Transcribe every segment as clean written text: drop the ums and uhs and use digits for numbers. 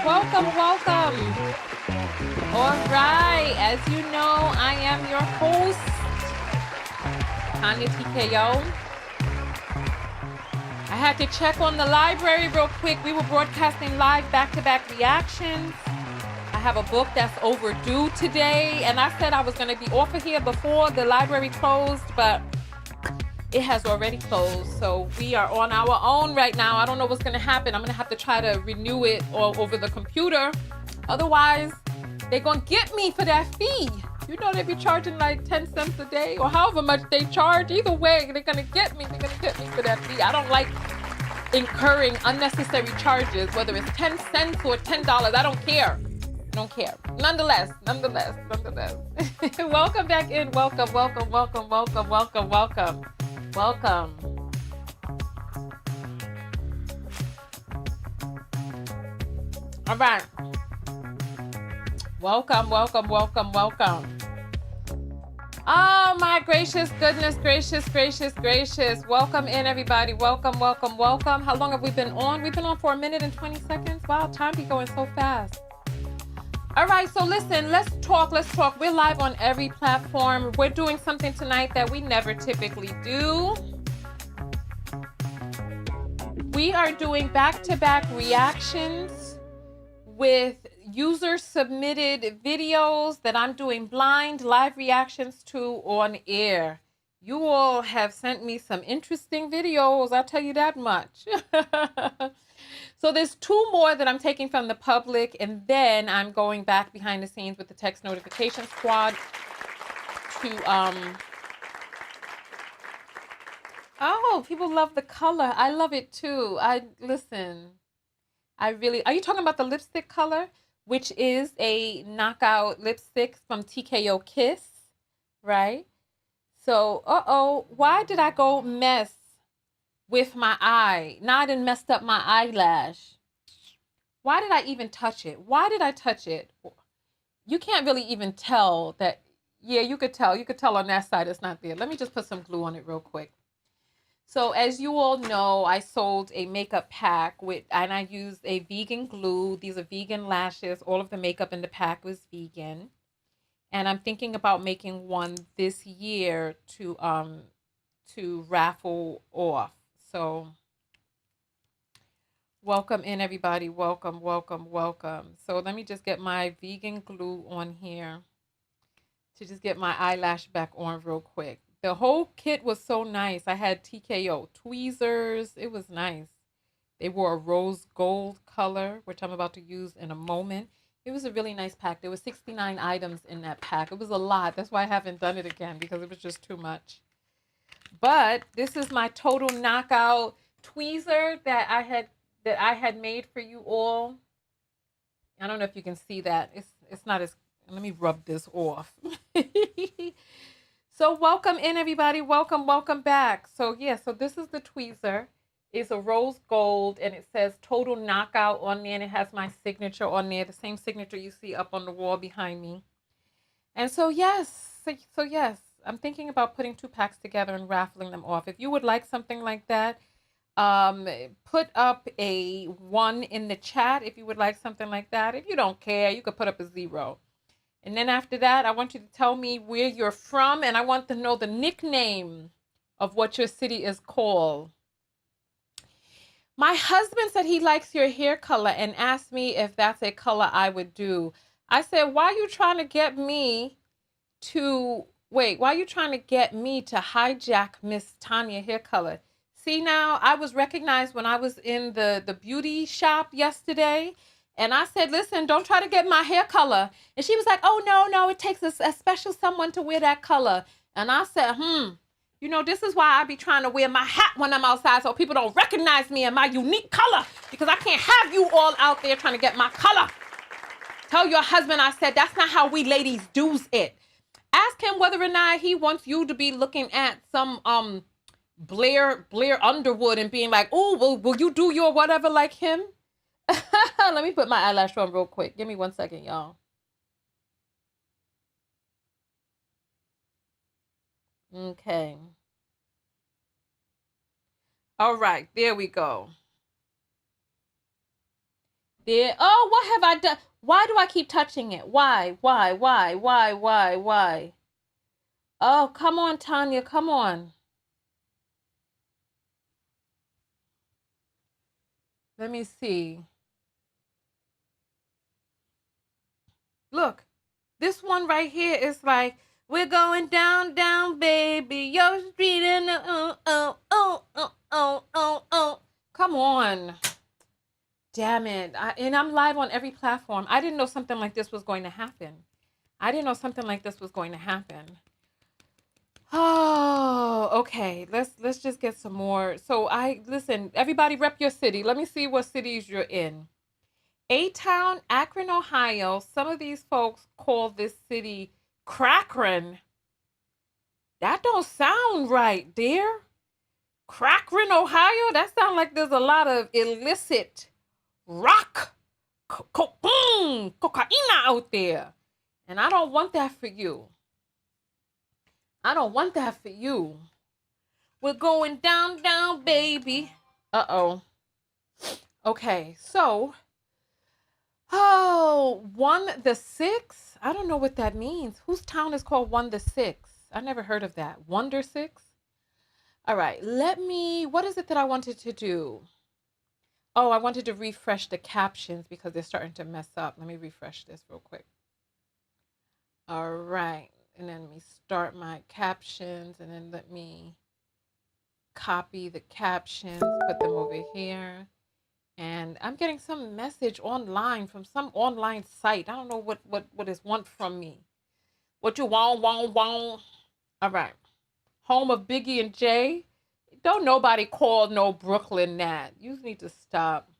Welcome, welcome. All right, as you know, I am your host, Tonya TKO. I had to check on the library real quick. We were broadcasting live back-to-back reactions. I have a book that's overdue today, and I said I was going to be off of here before the library closed, but it has already closed. So we are on our own right now. I don't know what's going to happen. I'm going to have to try to renew it all over the computer. Otherwise, they're going to get me for that fee. You know, they be charging like 10 cents a day or however much they charge. Either way, they're going to get me. They're going to get me for that fee. I don't like incurring unnecessary charges, whether it's 10 cents or $10. I don't care. I don't care. Nonetheless. Welcome back in. Welcome. All right. Welcome. Oh my gracious goodness, gracious. Welcome in, everybody. Welcome. How long have we been on? We've been on for 1 minute and 20 seconds. Wow, time be going so fast. All right, so listen, let's talk. We're live on every platform. We're doing something tonight that we never typically do. We are doing back-to-back reactions with user-submitted videos that I'm doing blind live reactions to on air. You all have sent me some interesting videos, I'll tell you that much. So there's 2 more that I'm taking from the public, and then I'm going back behind the scenes with the text notification squad to oh, people love the color. I love it too. Listen. Are you talking about the lipstick color, which is a knockout lipstick from TKO Kiss, right? So, why did I go mess with my eye? Now I done messed up my eyelash. Why did I even touch it? Why did I touch it? You can't really even tell that. Yeah, you could tell. You could tell on that side it's not there. Let me just put some glue on it real quick. So as you all know, I sold a makeup pack and I used a vegan glue. These are vegan lashes. All of the makeup in the pack was vegan. And I'm thinking about making one this year to raffle off. So welcome in, everybody. Welcome. So let me just get my vegan glue on here to just get my eyelash back on real quick. The whole kit was so nice. I had TKO tweezers. It was nice. They wore a rose gold color, which I'm about to use in a moment. It was a really nice pack. There were 69 items in that pack. It was a lot. That's why I haven't done it again, because it was just too much. But this is my total knockout tweezer that I had made for you all. I don't know if you can see that. It's not as. Let me rub this off. So welcome in, everybody. Welcome back. So so this is the tweezer. It's a rose gold, and it says Total Knockout on there, and it has my signature on there, the same signature you see up on the wall behind me. And so yes, I'm thinking about putting 2 packs together and raffling them off. If you would like something like that, put up a 1 in the chat if you would like something like that. If you don't care, you could put up a 0. And then after that, I want you to tell me where you're from, and I want to know the nickname of what your city is called. My husband said he likes your hair color and asked me if that's a color I would do. I said, why are you trying to get me to hijack Miss Tonya hair color? See, now I was recognized when I was in the beauty shop yesterday. And I said, listen, don't try to get my hair color. And she was like, oh, no, it takes a special someone to wear that color. And I said, you know, this is why I be trying to wear my hat when I'm outside so people don't recognize me and my unique color, because I can't have you all out there trying to get my color. Tell your husband I said that's not how we ladies do's it. Ask him whether or not he wants you to be looking at some Blair Underwood and being like, oh, will you do your whatever like him? Let me put my eyelash on real quick. Give me 1 second, y'all. Okay. All right, there we go. There. Oh, what have I done? Why do I keep touching it? Why? Why? Oh, come on, Tonya. Come on. Let me see. Look, this one right here is like, we're going down, down, baby. Your street and oh. Come on. Damn it. And I'm live on every platform. I didn't know something like this was going to happen. Oh, okay. Let's just get some more. So listen, everybody rep your city. Let me see what cities you're in. A-Town, Akron, Ohio. Some of these folks call this city Crackrin. That don't sound right, dear. Crackrin, Ohio? That sounds like there's a lot of illicit rock, cocaine out there. And I don't want that for you. We're going down, down, baby. Uh-oh. Okay, so... Oh, 1-6? I don't know what that means. Whose town is called 1-6? I never heard of that. Wonder 6? All right, what is it that I wanted to do? Oh, I wanted to refresh the captions because they're starting to mess up. Let me refresh this real quick. All right, and then let me start my captions, and then let me copy the captions, put them over here. And I'm getting some message online from some online site. I don't know what is want from me. What you want. All right. Home of Biggie and Jay. Don't nobody call no Brooklyn that. You need to stop.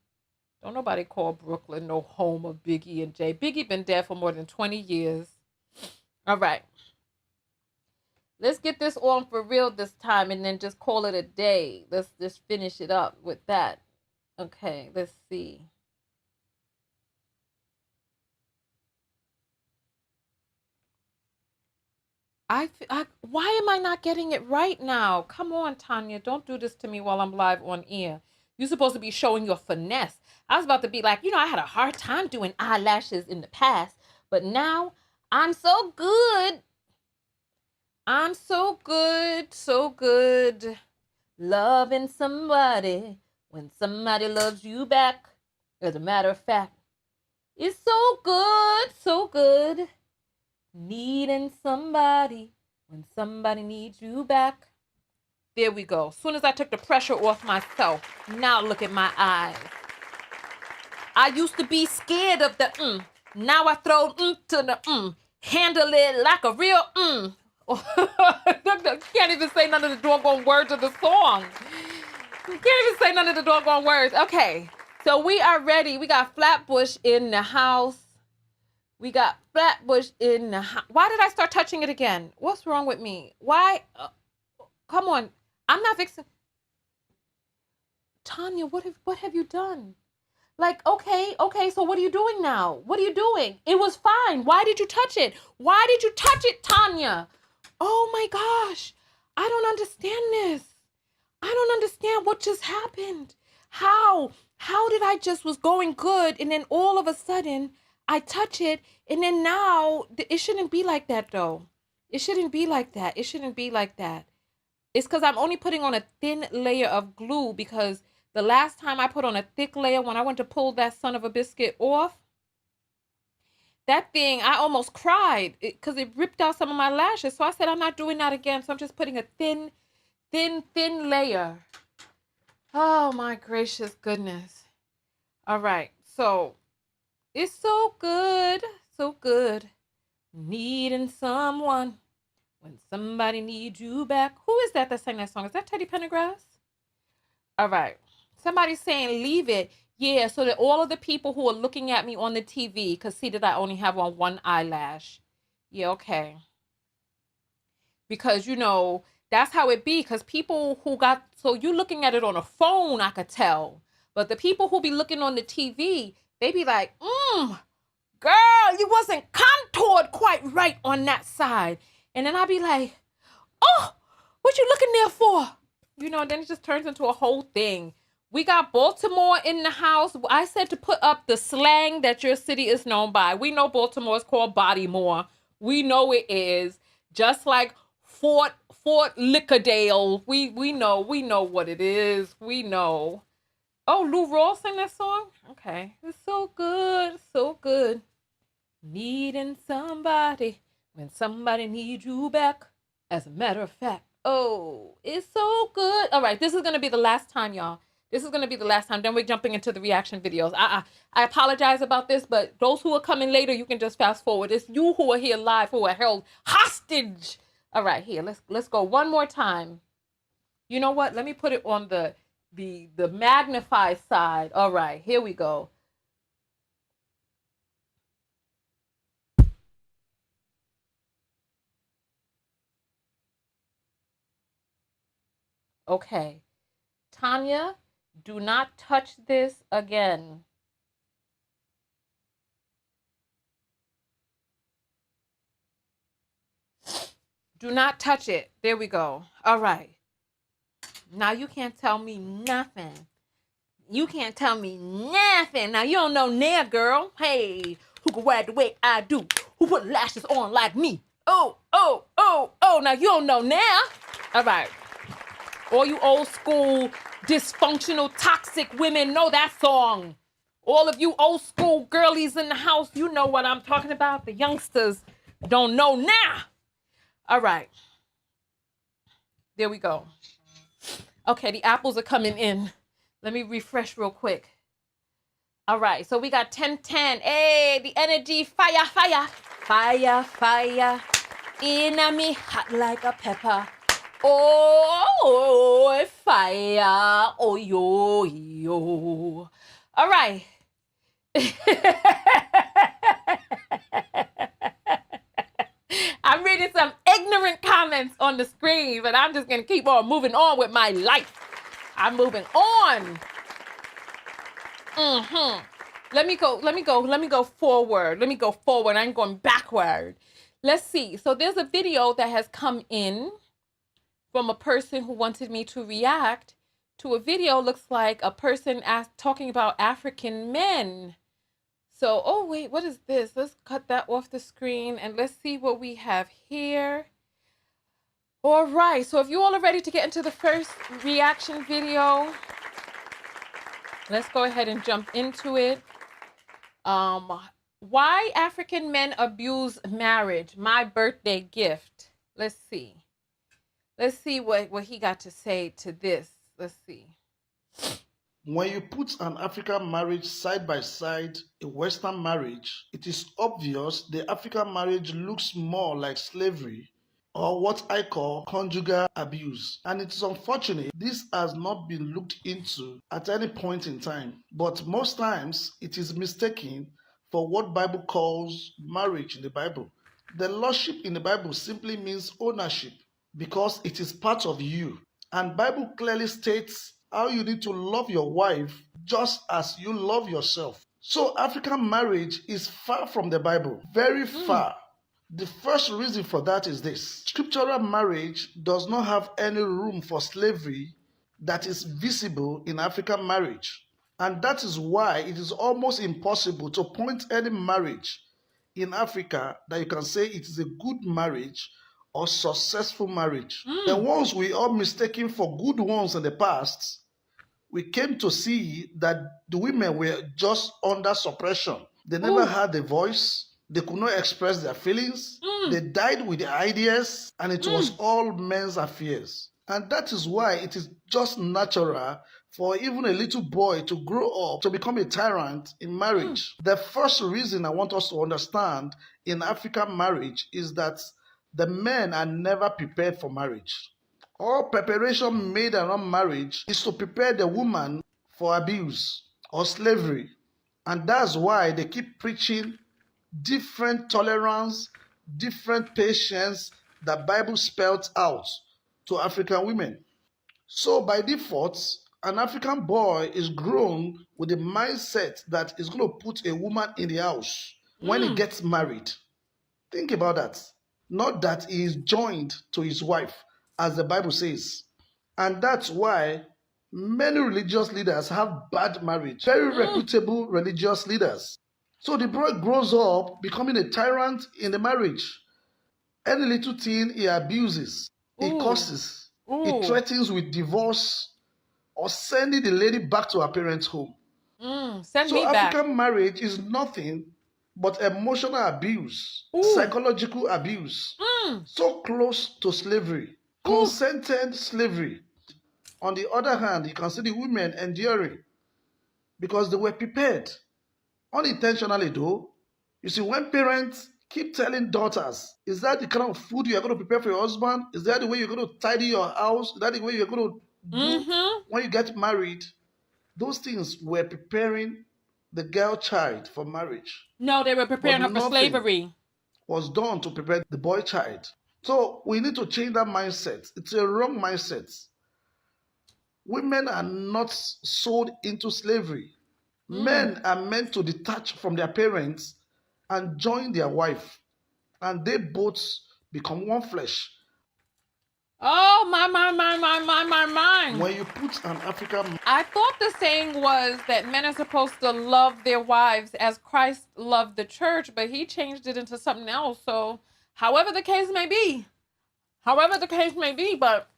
Don't nobody call Brooklyn no home of Biggie and Jay. Biggie been dead for more than 20 years. All right. Let's get this on for real this time and then just call it a day. Let's just finish it up with that. Okay, let's see. Why am I not getting it right now? Come on, Tonya. Don't do this to me while I'm live on air. You're supposed to be showing your finesse. I was about to be like, I had a hard time doing eyelashes in the past, but now I'm so good. So good. Loving somebody when somebody loves you back. As a matter of fact, it's so good. Needing somebody when somebody needs you back. There we go. As soon as I took the pressure off myself, now look at my eyes. I used to be scared of the Now I throw to the Handle it like a real Can't even say none of the doggone words of the song. Okay, so we are ready. We got Flatbush in the house. Why did I start touching it again? What's wrong with me? Why? Come on. I'm not fixing. Tonya, what have you done? Like, okay, so what are you doing now? What are you doing? It was fine. Why did you touch it? Tonya? Oh my gosh. I don't understand this. I don't understand what just happened. How did I just was going good and then all of a sudden I touch it and then now it shouldn't be like that though. It shouldn't be like that. It's because I'm only putting on a thin layer of glue because the last time I put on a thick layer when I went to pull that son of a biscuit off, that thing, I almost cried because it ripped out some of my lashes. So I said, I'm not doing that again. So I'm just putting a thin layer. Oh my gracious goodness. All right. So it's so good. Needing someone when somebody needs you back. Who is that sang that song? Is that Teddy Pendergrass? All right. Somebody's saying leave it. Yeah, so that all of the people who are looking at me on the TV can see that I only have on one eyelash. Yeah, okay. Because, that's how it be. Because people who so you looking at it on a phone, I could tell. But the people who be looking on the TV, they be like, girl, you wasn't contoured quite right on that side. And then I be like, oh, what you looking there for? And then it just turns into a whole thing. We got Baltimore in the house. I said to put up the slang that your city is known by. We know Baltimore is called Bodymore. We know it is. Just like Fort Lickerdale. We know what it is. We know. Oh, Lou Rawls sang that song? Okay. It's so good. So good. Needing somebody when somebody needs you back. As a matter of fact. Oh, it's so good. All right, this is going to be the last time, y'all. This is going to be the last time. Then we're jumping into the reaction videos. I apologize about this, but those who are coming later, you can just fast forward. It's you who are here live who are held hostage. All right, here, let's go one more time. You know what? Let me put it on the magnified side. All right, here we go. Okay. Tonya, do not touch this again. Do not touch it. There we go. All right. Now you can't tell me nothing. You can't tell me nothing. Now you don't know now, girl. Hey, who can ride the way I do? Who put lashes on like me? Oh. Now you don't know now. All right. All you old school, dysfunctional, toxic women know that song. All of you old school girlies in the house, you know what I'm talking about. The youngsters don't know now. All right. There we go. Okay, the apples are coming in. Let me refresh real quick. All right, so we got 10-10. Hey, the energy, fire, fire. Fire, fire. In me hot like a pepper. Oh, fire. Oh, yo. All right. I'm reading some ignorant comments on the screen, but I'm just going to keep on moving on with my life. I'm moving on. Let me go forward. I'm going backward. Let's see. So there's a video that has come in from a person who wanted me to react to a video. Looks like a person talking about African men. So, oh wait, what is this? Let's cut that off the screen and let's see what we have here. All right, so if you all are ready to get into the first reaction video, let's go ahead and jump into it. Why African men abuse marriage, my birthday gift. Let's see what he got to say to this. Let's see. When you put an African marriage side by side a Western marriage, it is obvious the African marriage looks more like slavery or what I call conjugal abuse. And it is unfortunate this has not been looked into at any point in time. But most times it is mistaken for what Bible calls marriage in the Bible. The lordship in the Bible simply means ownership because it is part of you. And Bible clearly states how you need to love your wife just as you love yourself. So African marriage is far from the Bible, very far. The first reason for that is this. Scriptural marriage does not have any room for slavery that is visible in African marriage. And that is why it is almost impossible to point any marriage in Africa that you can say it is a good marriage or successful marriage. The ones we all mistaken for good ones in the past, we came to see that the women were just under suppression. They never had a voice. They could not express their feelings. They died with their ideas, and it was all men's affairs. And that is why it is just natural for even a little boy to grow up to become a tyrant in marriage. The first reason I want us to understand in African marriage is that the men are never prepared for marriage. All preparation made around marriage is to prepare the woman for abuse or slavery. And that's why they keep preaching different tolerance, different patience that Bible spells out to African women. So by default, an African boy is grown with the mindset that is going to put a woman in the house when he gets married. Think about that. Not that he is joined to his wife, as the Bible says. And that's why Many religious leaders have bad marriage, very Mm. reputable religious leaders. So the boy grows up becoming a tyrant in the marriage. Any little thing he abuses, he Ooh. curses, he Ooh. threatens with divorce or sending the lady back to her parents' home. Send So me back. African marriage is nothing but emotional abuse, Ooh. psychological abuse, Mm. so close to slavery, Ooh. consented slavery. On the other hand, you can see the women enduring because they were prepared, unintentionally though. You see, when parents keep telling daughters, is that the kind of food you are going to prepare for your husband? Is that the way you're going to tidy your house? Is that the way you're going to do Mm-hmm. when you get married? Those things were preparing the girl child for marriage. No, they were But preparing her for nothing slavery. was done to prepare the boy child. So we need to change that mindset. It's a wrong mindset. Women are not sold into slavery. Mm. Men are meant to detach from their parents and join their wife, and they both become one flesh. Oh, my. When you put an African I thought the saying was that men are supposed to love their wives as Christ loved the church, but he changed it into something else. So, however the case may be, but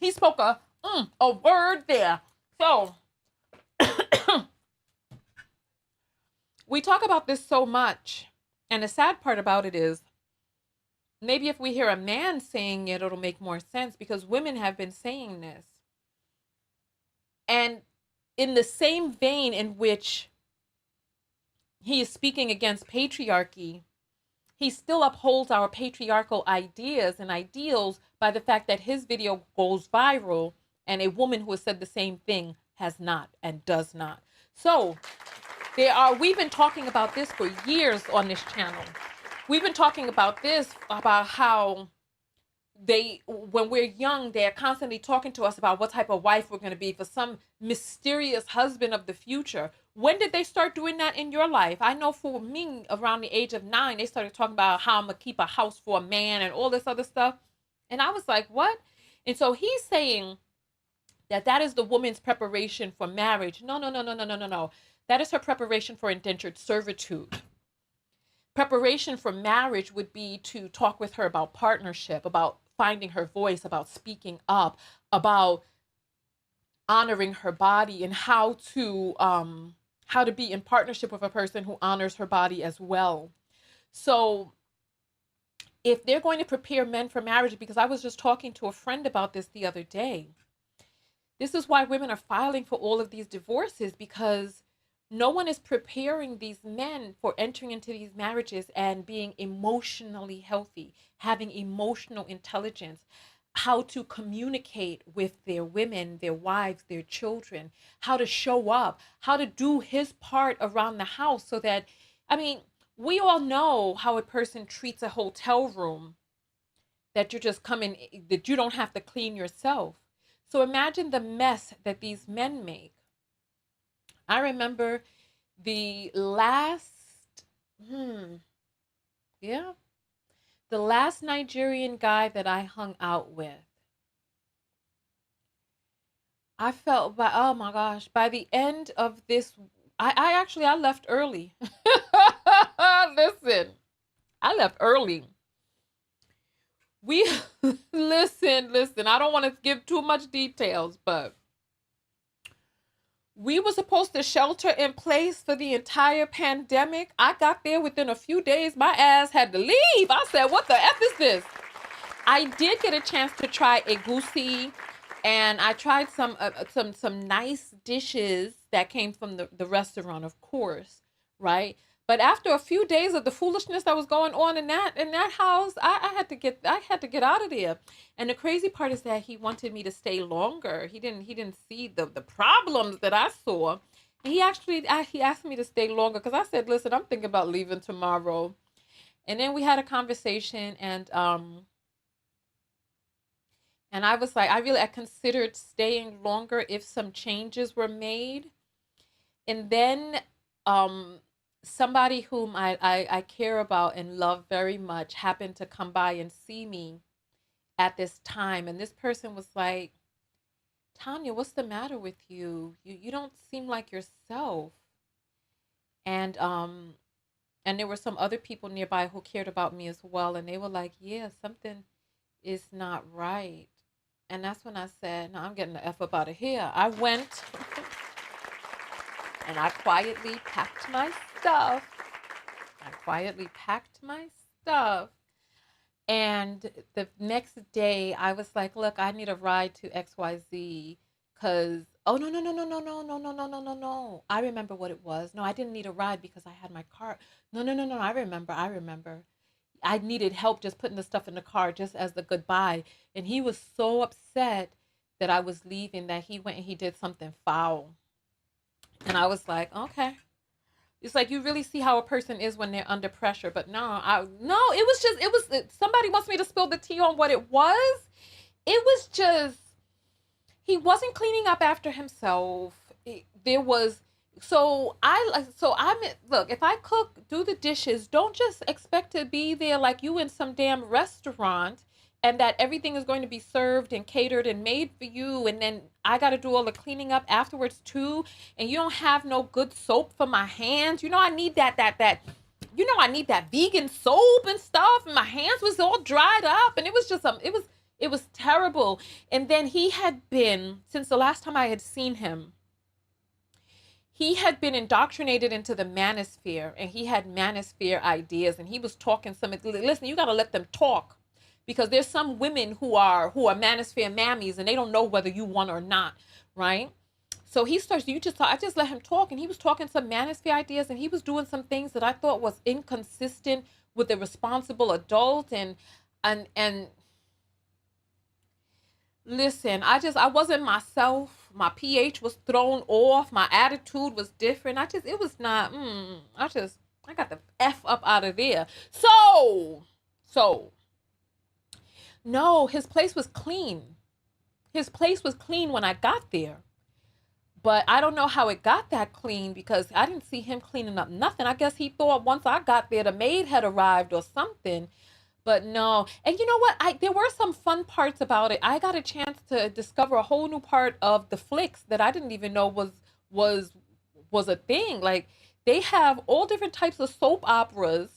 he spoke a word there. So, we talk about this so much, and the sad part about it is maybe if we hear a man saying it, it'll make more sense because women have been saying this. And in the same vein in which he is speaking against patriarchy, he still upholds our patriarchal ideas and ideals by the fact that his video goes viral and a woman who has said the same thing has not and does not. So we've been talking about this for years on this channel. We've been talking about this, about how when we're young, they're constantly talking to us about what type of wife we're going to be for some mysterious husband of the future. When did they start doing that in your life? I know for me, around the age of 9, they started talking about how I'm going to keep a house for a man and all this other stuff. And I was like, what? And so he's saying that is the woman's preparation for marriage. No. That is her preparation for indentured servitude. Preparation for marriage would be to talk with her about partnership, about finding her voice, about speaking up, about honoring her body, and how to be in partnership with a person who honors her body as well. So if they're going to prepare men for marriage, because I was just talking to a friend about this the other day, this is why women are filing for all of these divorces, because no one is preparing these men for entering into these marriages and being emotionally healthy, having emotional intelligence, how to communicate with their women, their wives, their children, how to show up, how to do his part around the house so that, I mean, we all know how a person treats a hotel room that you're just coming, that you don't have to clean yourself. So imagine the mess that these men make. I remember the last, yeah, the last Nigerian guy that I hung out with. I felt, oh my gosh, by the end of this, I left early. Listen, I left early. We, listen, I don't want to give too much details, but we were supposed to shelter in place for the entire pandemic. I got there within a few days. My ass had to leave. I said, what the F is this? I did get a chance to try egusi, and I tried some nice dishes that came from the restaurant, of course, right? But after a few days of the foolishness that was going on in that house, I had to get out of there. And the crazy part is that he wanted me to stay longer. He didn't see the problems that I saw. And he asked me to stay longer because I said, listen, I'm thinking about leaving tomorrow. And then we had a conversation, and I was like, I considered staying longer if some changes were made. And then somebody whom I care about and love very much happened to come by and see me at this time. And this person was like, Tonya, what's the matter with you? You don't seem like yourself. And and there were some other people nearby who cared about me as well, and they were like, yeah, something is not right. And that's when I said, no, I'm getting the F up out of here. I went and I quietly packed my stuff. I quietly packed my stuff. And the next day, I was like, look, I need a ride to XYZ because, oh, no, no, no, no, no, no, no, no, no, no, no, no. I remember what it was. No, I didn't need a ride because I had my car. No, no, no, no. I remember. I remember. I needed help just putting the stuff in the car just as the goodbye. And he was so upset that I was leaving that he went and he did something foul. And I was like, okay. It's like you really see how a person is when they're under pressure. But no, somebody wants me to spill the tea on what it was. It was just he wasn't cleaning up after himself. There was look, if I cook, do the dishes, don't just expect to be there like you in some damn restaurant and that everything is going to be served and catered and made for you, and then I got to do all the cleaning up afterwards too, and you don't have no good soap for my hands. You know I need that I need that vegan soap and stuff, and my hands was all dried up, and it was just it was terrible. And then he had been, since the last time I had seen him, he had been indoctrinated into the manosphere, and he had manosphere ideas, and he was talking some, listen, you got to let them talk, because there's some women who are manosphere mammies, and they don't know whether you want or not, right? So he starts, I just let him talk, and he was talking some manosphere ideas, and he was doing some things that I thought was inconsistent with a responsible adult, and listen, I wasn't myself. My pH was thrown off. My attitude was different. It was not, I got the F up out of there. So, no, his place was clean. His place was clean when I got there. But I don't know how it got that clean because I didn't see him cleaning up nothing. I guess he thought once I got there, the maid had arrived or something. But no. And you know what? There were some fun parts about it. I got a chance to discover a whole new part of the flicks that I didn't even know was a thing. Like they have all different types of soap operas,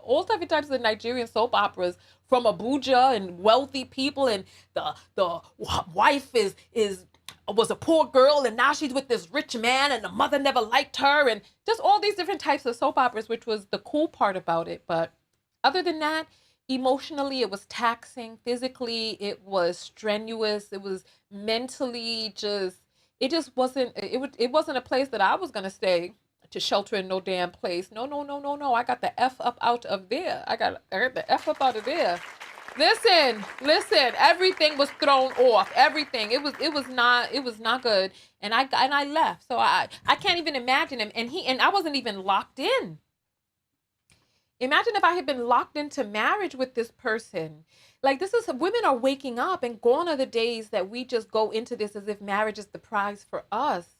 all different types of Nigerian soap operas from Abuja and wealthy people, and the wife was a poor girl and now she's with this rich man and the mother never liked her, and just all these different types of soap operas, which was the cool part about it. But other than that, emotionally it was taxing, physically it was strenuous, it was mentally just wasn't a place that I was going to stay to shelter in no damn place. No, no, no, no, no. I got the F up out of there. I got the F up out of there. Listen, everything was thrown off. Everything. It was not good. And I left. So I can't even imagine him. And I wasn't even locked in. Imagine if I had been locked into marriage with this person. Like women are waking up, and gone are the days that we just go into this as if marriage is the prize for us.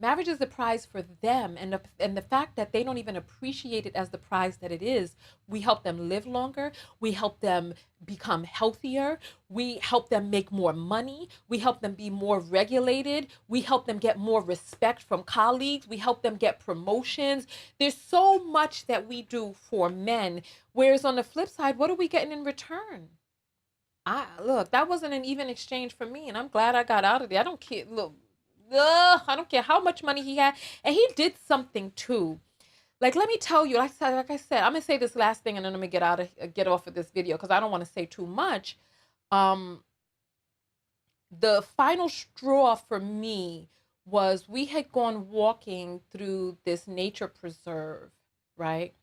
Marriage is the prize for them, and the fact that they don't even appreciate it as the prize that it is. We help them live longer. We help them become healthier. We help them make more money. We help them be more regulated. We help them get more respect from colleagues. We help them get promotions. There's so much that we do for men, whereas on the flip side, what are we getting in return? Look, that wasn't an even exchange for me, and I'm glad I got out of there. I don't care. Look. I don't care how much money he had. And he did something too. Like, let me tell you, like I said, I'm going to say this last thing and then I'm going to get off of this video because I don't want to say too much. The final straw for me was we had gone walking through this nature preserve, right?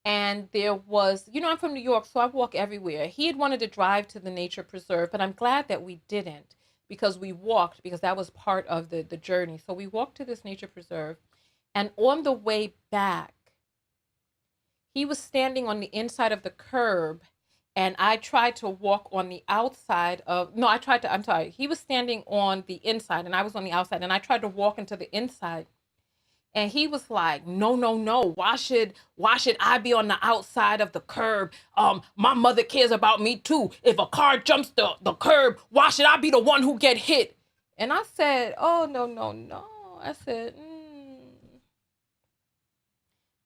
And there was, I'm from New York, so I walk everywhere. He had wanted to drive to the nature preserve, but I'm glad that we didn't, because we walked, because that was part of the journey. So we walked to this nature preserve, and on the way back, he was standing on the inside of the curb, and I tried to walk on the outside of, no, I'm sorry. He was standing on the inside, and I was on the outside, and I tried to walk into the inside. And he was like, no, no, no. Why should I be on the outside of the curb? My mother cares about me too. If a car jumps the curb, why should I be the one who get hit? And I said, oh, no, no, no. I said,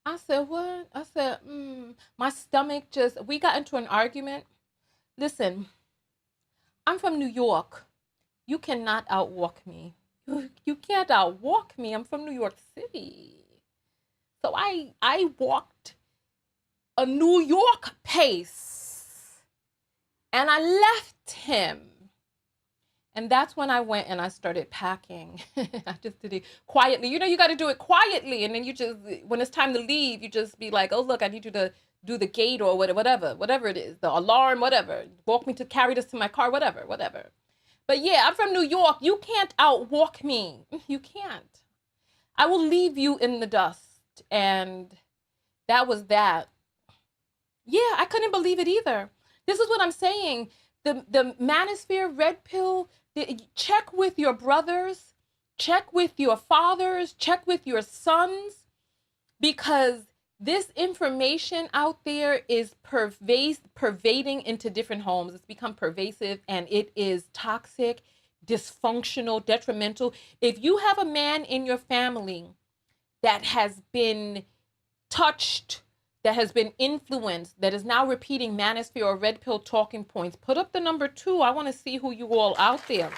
I said, what? I said, my stomach just, we got into an argument. Listen, I'm from New York. You cannot outwalk me. You can't outwalk me. I'm from New York City. So I walked a New York pace and I left him. And that's when I went and I started packing. I just did it quietly. You know, you got to do it quietly. And then you just, when it's time to leave, you just be like, oh, look, I need you to do the gate or whatever it is, the alarm, whatever. Walk me to carry this to my car, whatever. But yeah, I'm from New York. You can't outwalk me. You can't. I will leave you in the dust. And that was that. Yeah, I couldn't believe it either. This is what I'm saying. The manosphere, red pill, check with your brothers, check with your fathers, check with your sons, because this information out there is pervading into different homes. It's become pervasive and it is toxic, dysfunctional, detrimental. If you have a man in your family that has been touched, that has been influenced, that is now repeating manosphere or red pill talking points, put up the number 2. I want to see who you all out there.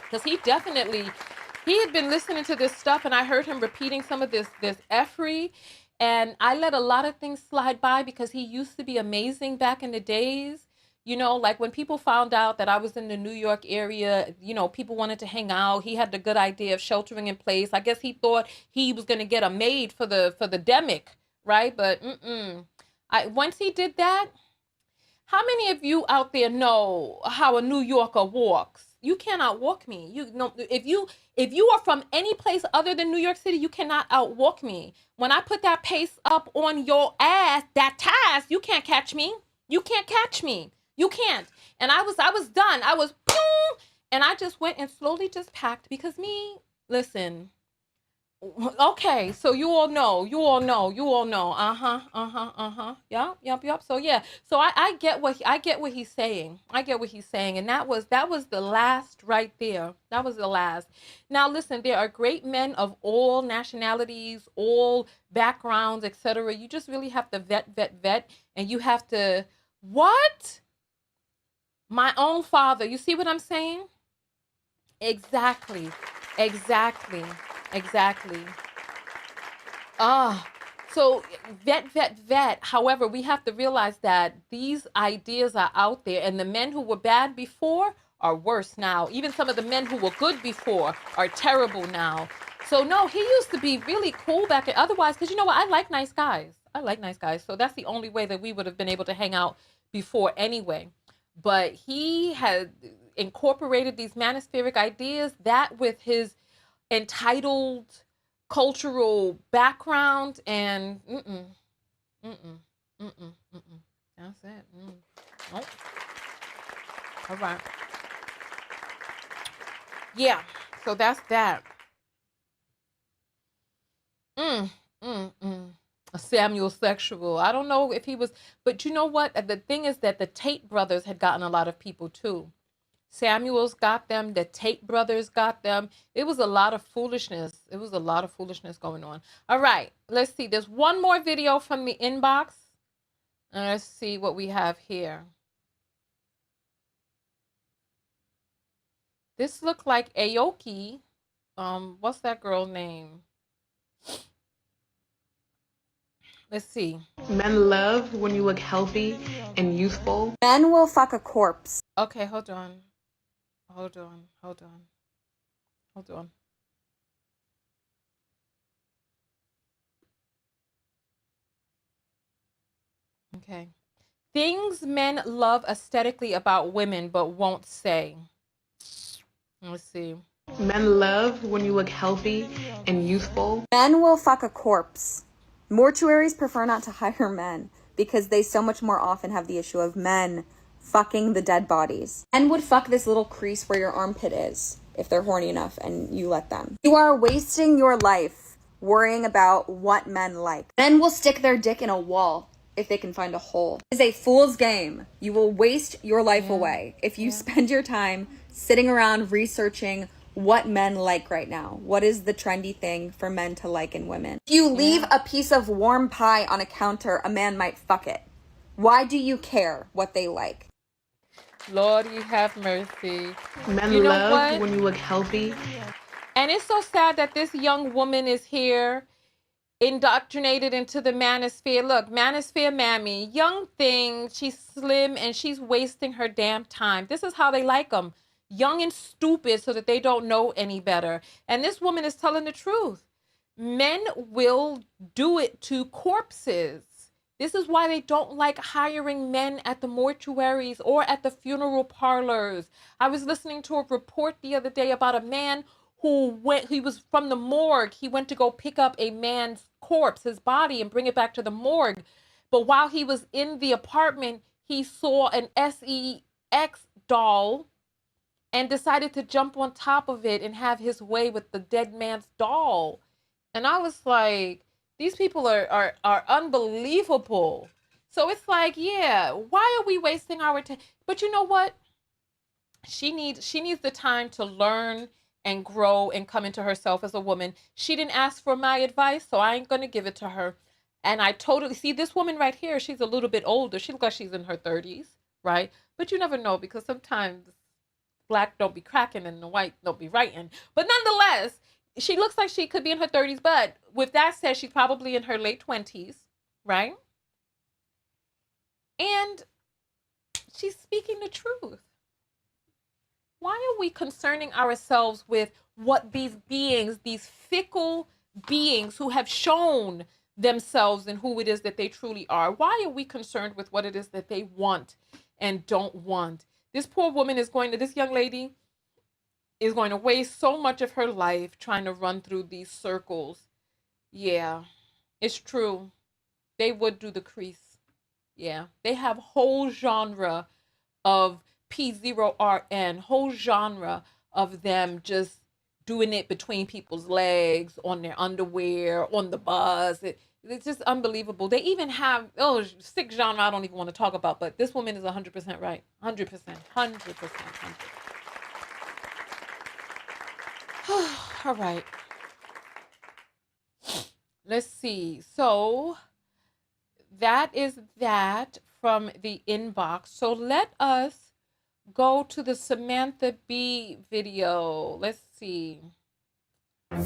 Because he had been listening to this stuff and I heard him repeating some of this effery. And I let a lot of things slide by because he used to be amazing back in the days. You know, like when people found out that I was in the New York area, you know, people wanted to hang out. He had the good idea of sheltering in place. I guess he thought he was going to get a maid for the demic, right? But once he did that, how many of you out there know how a New Yorker walks? You cannot walk me. You know, if you are from any place other than New York City, you cannot outwalk me. When I put that pace up on your ass, that task, you can't catch me. You can't catch me. You can't. And I was done. I was, and I just went and slowly just packed because listen. Okay, so you all know. Yep. So yeah, so I get what he's saying. And that was the last right there. That was the last. Now listen, there are great men of all nationalities, all backgrounds, etc. You just really have to vet, and you have to what? My own father. You see what I'm saying? Exactly. So vet. However, we have to realize that these ideas are out there, and the men who were bad before are worse now. Even some of the men who were good before are terrible now. So no, he used to be really cool back then. Otherwise, because you know what? I like nice guys. So that's the only way that we would have been able to hang out before anyway. But he had incorporated these manospheric ideas, that with his entitled cultural background, and that's it. Nope. All right. Yeah. So that's that. Samuel Sexual. I don't know if he was, but you know what? The thing is that the Tate brothers had gotten a lot of people too. Samuel's got them. The Tate brothers got them. It was a lot of foolishness. Going on. All right. Let's see. There's one more video from the inbox. And let's see what we have here. This looked like Aoki. What's that girl name? Let's see. Men love when you look healthy and youthful. Men will fuck a corpse. Okay, hold on. Okay. Things men love aesthetically about women but won't say. Let's see. Men love when you look healthy and youthful. Men will fuck a corpse. Mortuaries prefer not to hire men because they so much more often have the issue of men fucking the dead bodies. Men would fuck this little crease where your armpit is if they're horny enough and you let them. You are wasting your life worrying about what men like. Men will stick their dick in a wall if they can find a hole. It is a fool's game. You will waste your life away if you spend your time sitting around researching what men like right now. What is the trendy thing for men to like in women? If you leave a piece of warm pie on a counter, a man might fuck it. Why do you care what they like? Lord, you have mercy. Men You know love what? when you look healthy. And it's so sad that this young woman is here, indoctrinated into the manosphere. Look, manosphere mammy, young thing, she's slim and she's wasting her damn time. This is how they like them. Young and stupid so that they don't know any better. And this woman is telling the truth. Men will do it to corpses. This is why they don't like hiring men at the mortuaries or at the funeral parlors. I was listening to a report the other day about a man he was from the morgue. He went to go pick up a man's corpse, his body, and bring it back to the morgue. But while he was in the apartment, he saw an sex doll and decided to jump on top of it and have his way with the dead man's doll. And I was like, these people are unbelievable. So it's like, yeah, why are we wasting our time? But you know what? She needs the time to learn and grow and come into herself as a woman. She didn't ask for my advice, so I ain't going to give it to her. And I totally see this woman right here. She's a little bit older. She looks like she's in her 30s, right? But you never know, because sometimes black don't be cracking and the white don't be writing. But nonetheless, she looks like she could be in her 30s. But with that said, she's probably in her late 20s, right? And she's speaking the truth. Why are we concerning ourselves with what these beings, these fickle beings who have shown themselves and who it is that they truly are? Why are we concerned with what it is that they want and don't want? This poor woman this young lady is going to waste so much of her life trying to run through these circles. Yeah, it's true. They would do the crease. Yeah, they have whole genre of P0RN, whole genre of them just doing it between people's legs, on their underwear, on the bus. It's just unbelievable. They even have, sick genre I don't even want to talk about, but this woman is 100% right. 100%. 100%. All right. Let's see. So that is that from the inbox. So let us go to the Samantha B video. Let's see. I'm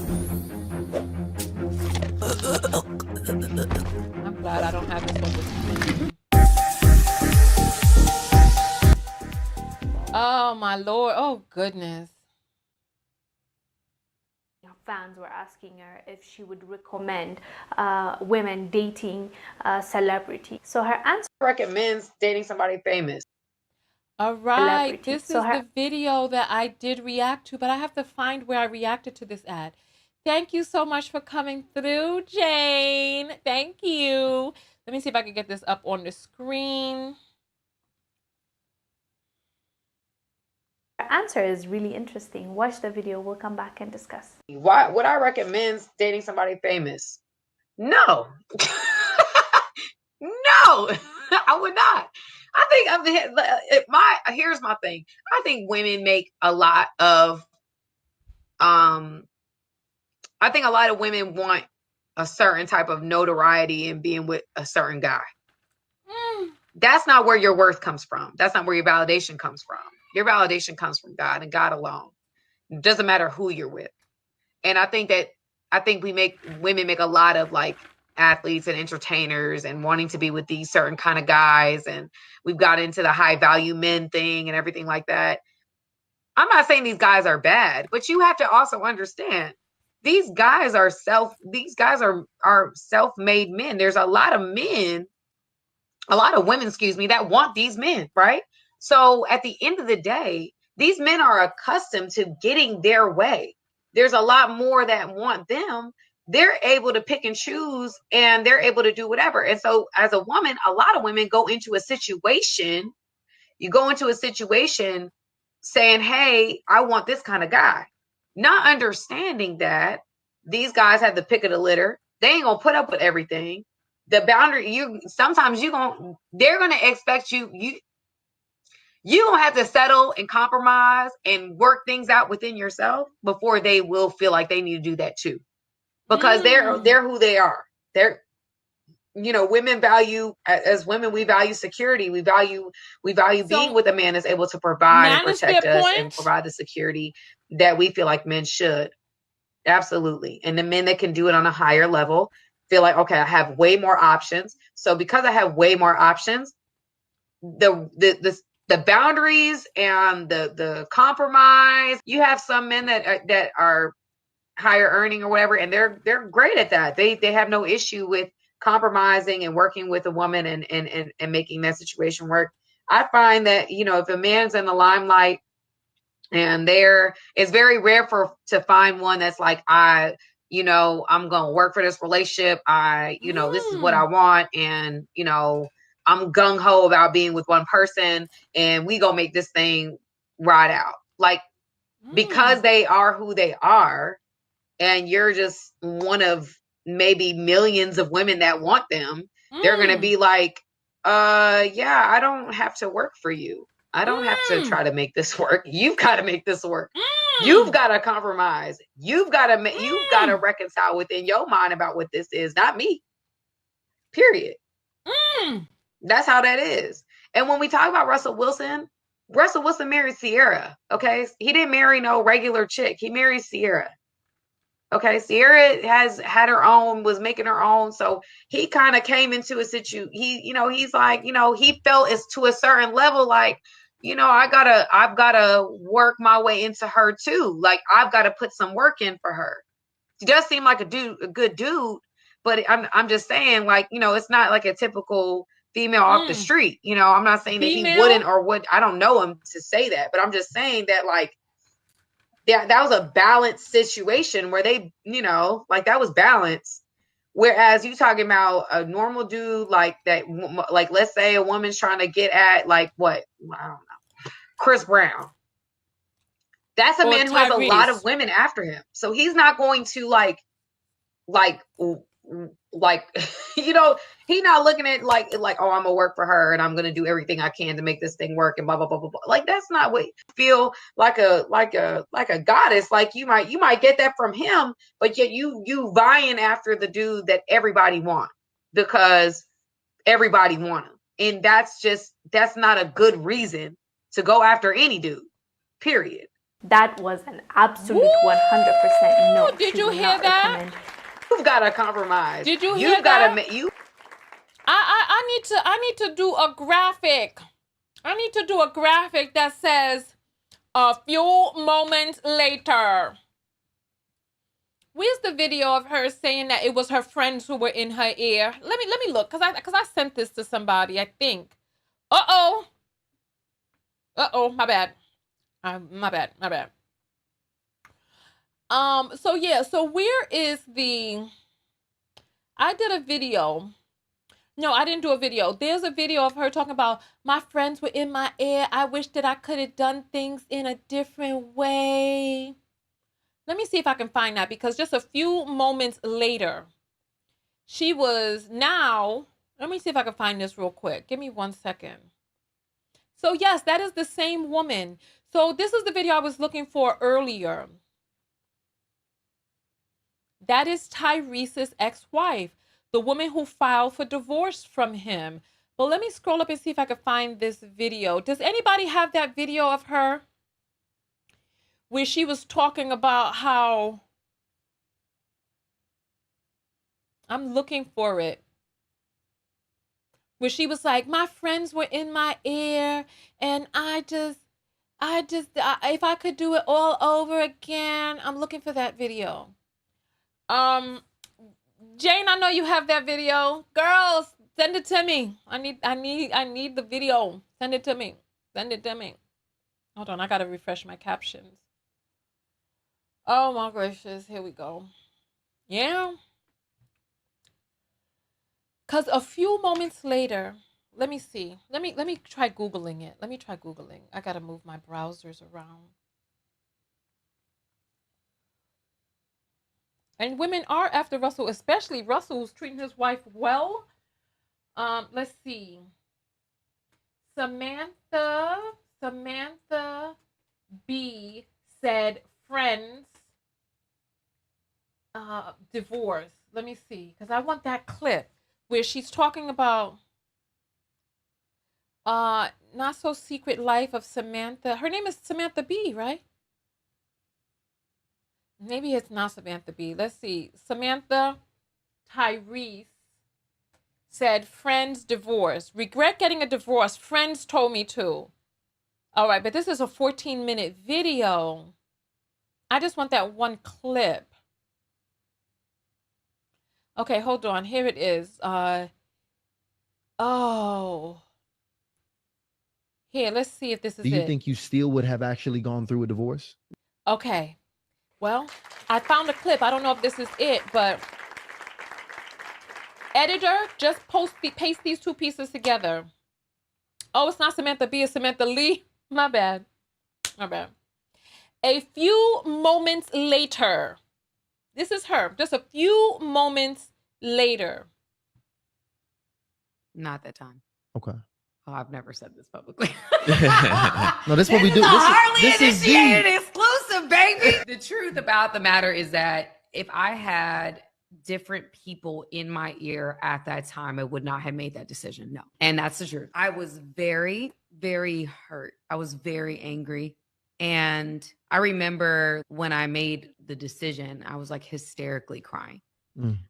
glad I don't have this on the screen. Oh my Lord. Oh goodness. Fans were asking her if she would recommend women dating celebrity. So her answer recommends dating somebody famous. All right, Celebrity. this is the video that I did react to, but I have to find where I reacted to this ad. Thank you so much for coming through, Jane. Thank you. Let me see if I can get this up on the screen. her answer is really interesting. Watch the video. We'll come back and discuss. Why would I recommend dating somebody famous? No. No, I would not. Here's my thing. I think women make a lot of I think a lot of women want a certain type of notoriety and being with a certain guy. That's not where your worth comes from. That's not where your validation comes from. Your validation comes from God and God alone. It doesn't matter who you're with. And I think women make a lot of like athletes and entertainers and wanting to be with these certain kind of guys. And we've got into the high value men thing and everything like that. I'm not saying these guys are bad, but you have to also understand these guys are self-made men. There's a lot of women, that want these men, right? So at the end of the day, these men are accustomed to getting their way. There's a lot more that want them. They're able to pick and choose and they're able to do whatever. And so as a woman, a lot of women go into a situation. You go into a situation saying, hey, I want this kind of guy. Not understanding that these guys have the pick of the litter. They ain't gonna put up with everything. The boundary, they're gonna expect you You don't have to settle and compromise and work things out within yourself before they will feel like they need to do that too. Because they're who they are. They're, women value, as women, we value security. We value being with a man that's able to provide and protect us and provide the security that we feel like men should. Absolutely. And the men that can do it on a higher level feel like, okay, I have way more options. So because I have way more options, the boundaries and the compromise, you have some men that are higher earning or whatever, and they're great at that. They have no issue with compromising and working with a woman and making that situation work. I find that, if a man's in the limelight, and it's very rare to find one that's like, I'm going to work for this relationship. This is what I want. And, I'm gung ho about being with one person, and we gonna make this thing ride out. Like, because they are who they are, and you're just one of maybe millions of women that want them, they're going to be like, yeah, I don't have to work for you. I don't have to try to make this work. You've got to make this work. You've got to compromise. You've got to reconcile within your mind about what this is, not me. Period. That's how that is. And when we talk about Russell Wilson married Sierra. Okay. He didn't marry no regular chick. He married Sierra. Okay. Sierra has had her own, was making her own. So he kind of came into a situation. He's like, he felt it's to a certain level, like, I've gotta work my way into her too. Like, I've got to put some work in for her. He does seem like a good dude, but I'm just saying, like, it's not like a typical female off the street. I'm not saying that he wouldn't or would. I don't know him to say that, but I'm just saying that, like, that was a balanced situation where they, like, that was balanced. Whereas you talking about a normal dude like that, like, let's say a woman's trying to get at, like, what? I don't know. Chris Brown. That's a man who has a lot of women after him. So he's not going to like, he's not looking at like, oh, I'm gonna work for her and I'm gonna do everything I can to make this thing work and blah blah blah blah blah. Like, that's not what you feel like a goddess. Like, you might get that from him, but yet you vying after the dude that everybody want because everybody want him, and that's not a good reason to go after any dude. Period. That was an absolute 100% no. Did you hear that? You've got to compromise. Did you hear that? I need to do a graphic. I need to do a graphic that says a few moments later. Where's the video of her saying that it was her friends who were in her ear? Let me look, cause I sent this to somebody, I think. My bad. My bad. So where is I did a video. No, I didn't do a video. There's a video of her talking about, my friends were in my ear. I wish that I could have done things in a different way. Let me see if I can find that, because just a few moments later, let me see if I can find this real quick. Give me 1 second. So yes, that is the same woman. So this is the video I was looking for earlier. That is Tyrese's ex-wife, the woman who filed for divorce from him. But let me scroll up and see if I can find this video. Does anybody have that video of her where she was talking about how, I'm looking for it, where she was like, my friends were in my ear and if I could do it all over again. I'm looking for that video. Jane, I know you have that video. Girls, send it to me. I need the video. Send it to me. Hold on, I gotta refresh my captions. Oh my gracious, here we go. Yeah. Cause a few moments later, let me see. Let me try Googling it. I gotta move my browsers around. And women are after Russell, especially Russell, who's treating his wife well. Let's see. Samantha Samantha B said friends divorce. Let me see, because I want that clip where she's talking about not so secret life of Samantha. Her name is Samantha B, right? Maybe it's not Samantha B. Let's see. Samantha Tyrese said friends divorce. Regret getting a divorce. Friends told me to. All right, but this is a 14-minute video. I just want that one clip. Okay, hold on. Here it is. Here, let's see if this is Do you it. think you still would have actually gone through a divorce? Okay. Well, I found a clip. I don't know if this is it, but editor, just paste these two pieces together. Oh, it's not Samantha B, it's Samantha Lee. My bad. My bad. A few moments later. This is her. Just a few moments later. Not that time. Okay. Oh, I've never said this publicly. No, this is what we do. This is initiated exclusive, baby. The truth about the matter is that if I had different people in my ear at that time, I would not have made that decision. No. And that's the truth. I was very, very hurt. I was very angry. And I remember when I made the decision, I was like hysterically crying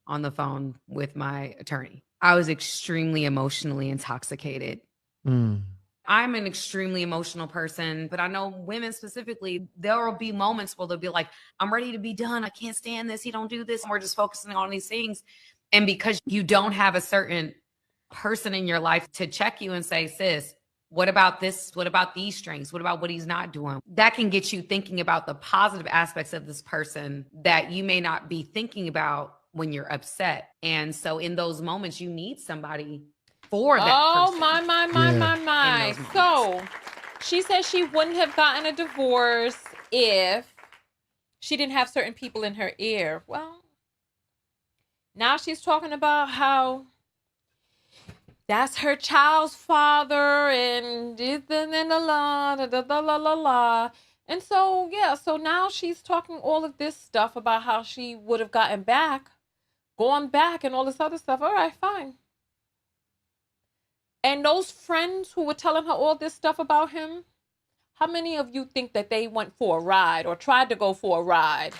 on the phone with my attorney. I was extremely emotionally intoxicated. I'm an extremely emotional person, but I know women specifically, there will be moments where they'll be like, I'm ready to be done. I can't stand this. He don't do this. And we're just focusing on these things. And because you don't have a certain person in your life to check you and say, sis, what about this? What about these strengths? What about what he's not doing? That can get you thinking about the positive aspects of this person that you may not be thinking about when you're upset. And so in those moments, you need somebody for that person. My. So she says she wouldn't have gotten a divorce if she didn't have certain people in her ear. Well, now she's talking about how that's her child's father and and so yeah, so now she's talking all of this stuff about how she would have gone back and all this other stuff. All right, fine. And those friends who were telling her all this stuff about him, how many of you think that they went for a ride or tried to go for a ride?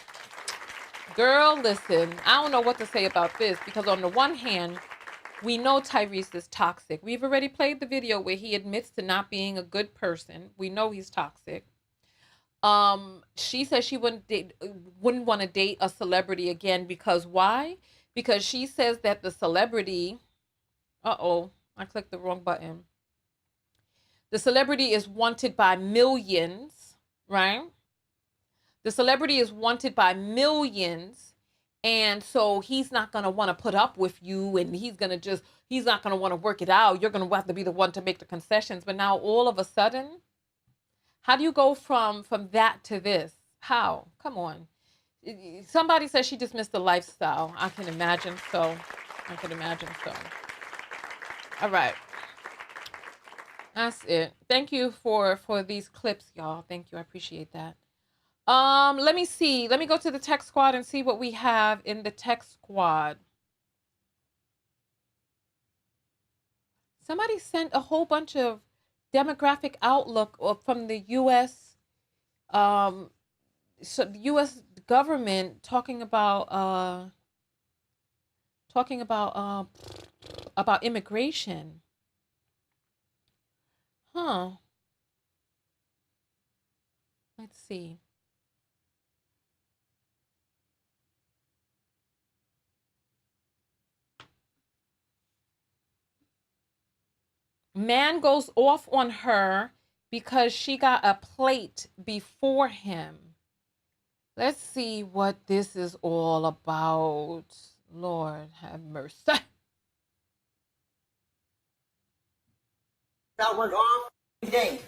Girl, listen, I don't know what to say about this, because on the one hand, we know Tyrese is toxic. We've already played the video where he admits to not being a good person. We know he's toxic. She says she wouldn't want to date a celebrity again because why? Because she says that the celebrity, I clicked the wrong button. The celebrity is wanted by millions, right? The celebrity is wanted by millions. And so he's not going to want to put up with you, and he's not going to want to work it out. You're going to have to be the one to make the concessions. But now all of a sudden, how do you go from that to this? How? Come on. Somebody says she just missed the lifestyle. I can imagine so. All right. That's it. Thank you for these clips, y'all. Thank you. I appreciate that. Let me see. Let me go to the text squad and see what we have in the text squad. Somebody sent a whole bunch of demographic outlook from the U.S. So the U.S. government talking about immigration. Huh. Let's see. Man goes off on her because she got a plate before him. Let's see what this is all about. Lord have mercy. I work all day.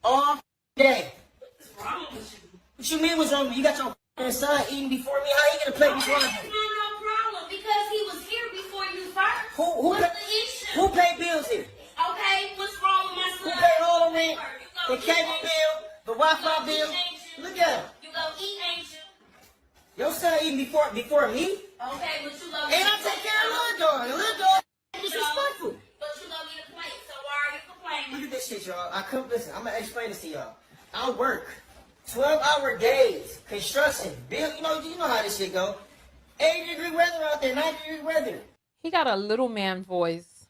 All day. What's wrong with you? What you mean what's wrong with you? You got your son eating before me? How you gonna play before me? It's not no problem because he was here before you first. What's the issue? Who paid bills here? Okay, what's wrong with my son? Who paid all the rent? The cable before me. Okay, but you love And I take care of little dog. The little dog is disrespectful. But you love me to play, so why are you complaining? Look at this shit, y'all. Listen, I'm gonna explain this to y'all. I work 12-hour days, construction, build. You know how this shit go. 80-degree weather out there, 90-degree weather. He got a little man voice.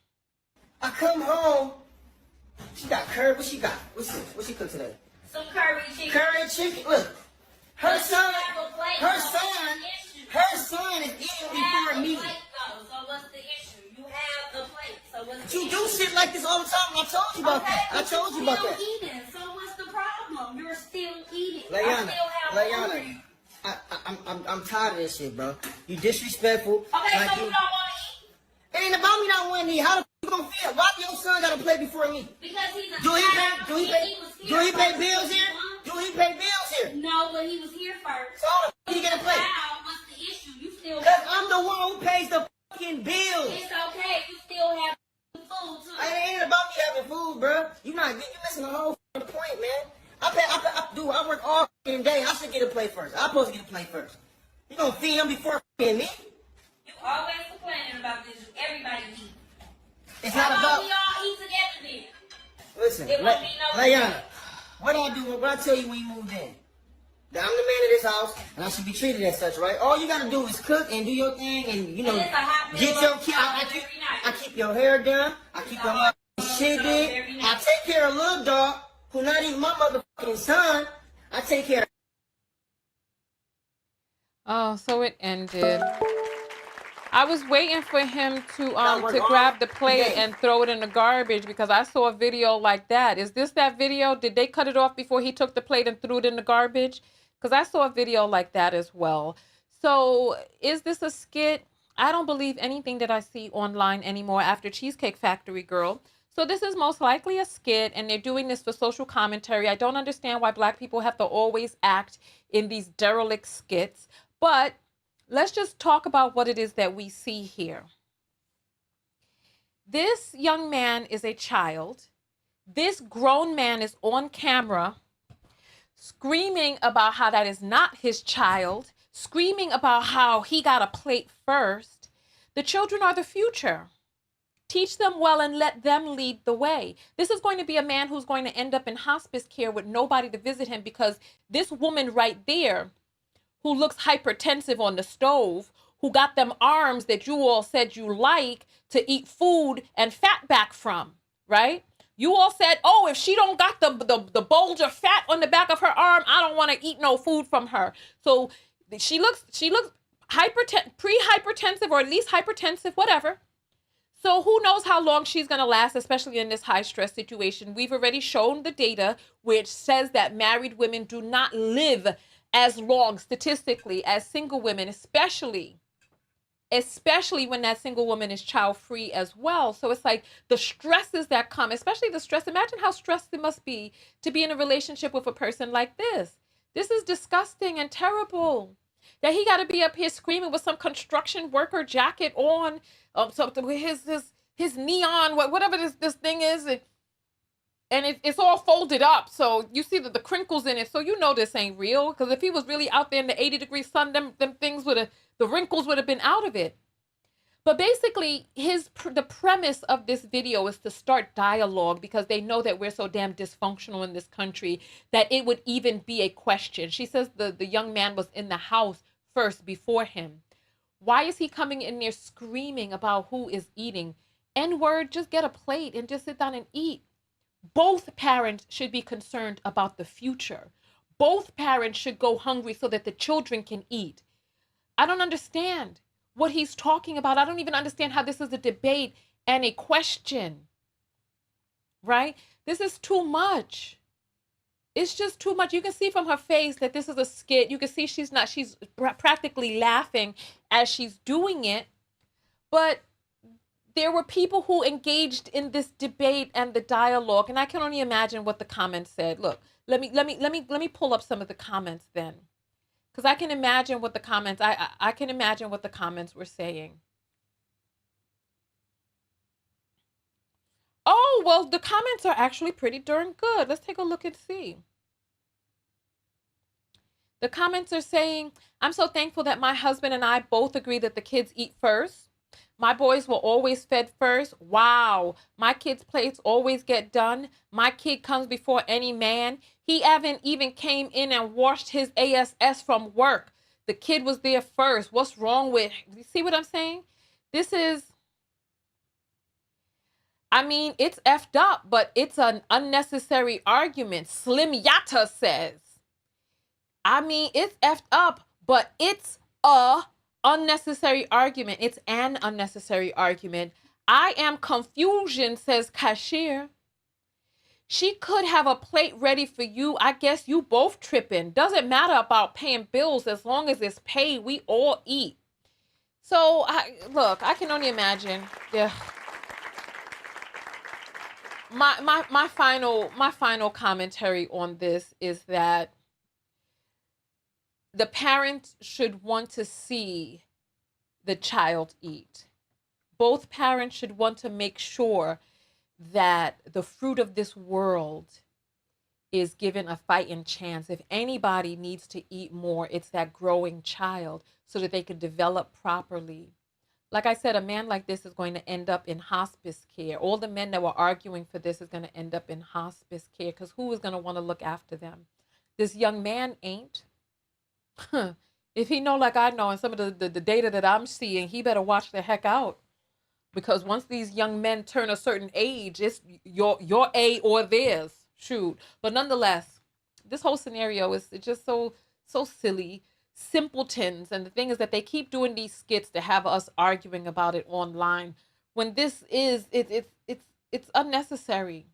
I come home. She got curry. What she got? What she cook today? Some curry chicken. Curry chicken. Look, her son is eating before me. So what's the issue? You have the plate. So what's the You issue? do shit like this all the time. I told you about that. I told you about that. You're still eating. So what's the problem? You're still eating. Layana, I'm tired of this shit, bro. You disrespectful. Okay, like so you don't want to eat? It ain't about me not wanting to eat. How the f you gonna feel? Why your son gotta play before me? Because he's a Do he child. pay bills here? Do he pay bills here? No, but he was here first. So how the f he get a play? Now, what's the issue? You still Cause I'm the one who pays the fucking bills. It's okay. You still have food too. It ain't about me having food, bro. You missing the whole point, man. I work all fucking day. I should get a plate first. I'm supposed to get a plate first. You gonna feed him before feeding me? You always complaining about this. Everybody eat. It's How not about about. we all eat together then? Listen, It won't be no. Layana, what I tell you when you moved in? That I'm the man of this house, and I should be treated as such, right? All you gotta do is cook and do your thing, and And it's a hot meal get your every kid. night. I keep your hair done. I keep your motherfucking shit did. I take care of little dog, who not even my motherfucking son. I take care. Oh, so it ended. I was waiting for him to work grab all the plate day. and throw it in the garbage because I saw a video like that. Is this that video? Did they cut it off before he took the plate and threw it in the garbage? Because I saw a video like that as well. So is this a skit? I don't believe anything that I see online anymore after Cheesecake Factory Girl. So this is most likely a skit, and they're doing this for social commentary. I don't understand why Black people have to always act in these derelict skits, but let's just talk about what it is that we see here. This young man is a child. This grown man is on camera screaming about how that is not his child, screaming about how he got a plate first. The children are the future. Teach them well and let them lead the way. This is going to be a man who's going to end up in hospice care with nobody to visit him because this woman right there, who looks hypertensive on the stove, who got them arms that you all said you like to eat food and fat back from, right? You all said, oh, if she don't got the bulge of fat on the back of her arm, I don't want to eat no food from her. So she looks pre-hypertensive, or at least hypertensive, whatever. So who knows how long she's going to last, especially in this high stress situation. We've already shown the data which says that married women do not live as long statistically as single women, especially when that single woman is child free as well. So it's like the stresses that come, especially the stress. Imagine how stressed it must be to be in a relationship with a person like this. This is disgusting and terrible. That he got to be up here screaming with some construction worker jacket on, something with his neon, whatever this thing is, and it's all folded up, so you see the crinkles in it, so you know this ain't real. Because if he was really out there in the 80-degree sun, them things the wrinkles would have been out of it. But basically, the premise of this video is to start dialogue because they know that we're so damn dysfunctional in this country that it would even be a question. She says the young man was in the house first before him. Why is he coming in there screaming about who is eating? N-word, just get a plate and just sit down and eat. Both parents should be concerned about the future. Both parents should go hungry so that the children can eat. I don't understand what he's talking about. I don't even understand how this is a debate and a question, right? This is too much. It's just too much. You can see from her face that this is a skit. You can see she's practically laughing as she's doing it. But there were people who engaged in this debate and the dialogue, and I can only imagine what the comments said. Look, let me pull up some of the comments then. Because I can imagine what the comments, I can imagine what the comments were saying. Oh, well, the comments are actually pretty darn good. Let's take a look and see. The comments are saying, I'm so thankful that my husband and I both agree that the kids eat first. My boys were always fed first. Wow. My kids' plates always get done. My kid comes before any man. He haven't even came in and washed his ASS from work. The kid was there first. What's wrong with, you see what I'm saying? This is, I mean, it's effed up, but it's an unnecessary argument. Slim Yatta says, I mean, it's effed up, but it's a unnecessary argument. It's an unnecessary argument. I am confusion, says Cashier. She could have a plate ready for you. I guess you both tripping. Doesn't matter about paying bills as long as it's paid. We all eat. So, I can only imagine. Yeah. My final commentary on this is that the parents should want to see the child eat. Both parents should want to make sure that the fruit of this world is given a fighting chance. If anybody needs to eat more, it's that growing child so that they could develop properly. Like I said, a man like this is going to end up in hospice care. All the men that were arguing for this is going to end up in hospice care because who is going to want to look after them? This young man ain't. If he know like I know and some of the data that I'm seeing, he better watch the heck out. Because once these young men turn a certain age, it's your A or theirs. Shoot. But nonetheless, this whole scenario is just so silly. Simpletons. And the thing is that they keep doing these skits to have us arguing about it online when this is it's unnecessary.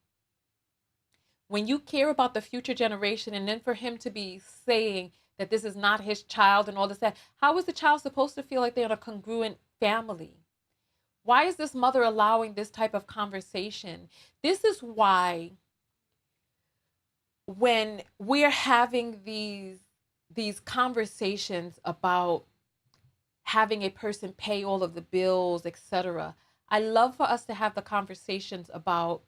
When you care about the future generation and then for him to be saying that this is not his child and all this, that, how is the child supposed to feel like they're in a congruent family? Why is this mother allowing this type of conversation? This is why when we're having these conversations about having a person pay all of the bills, etc., I love for us to have the conversations about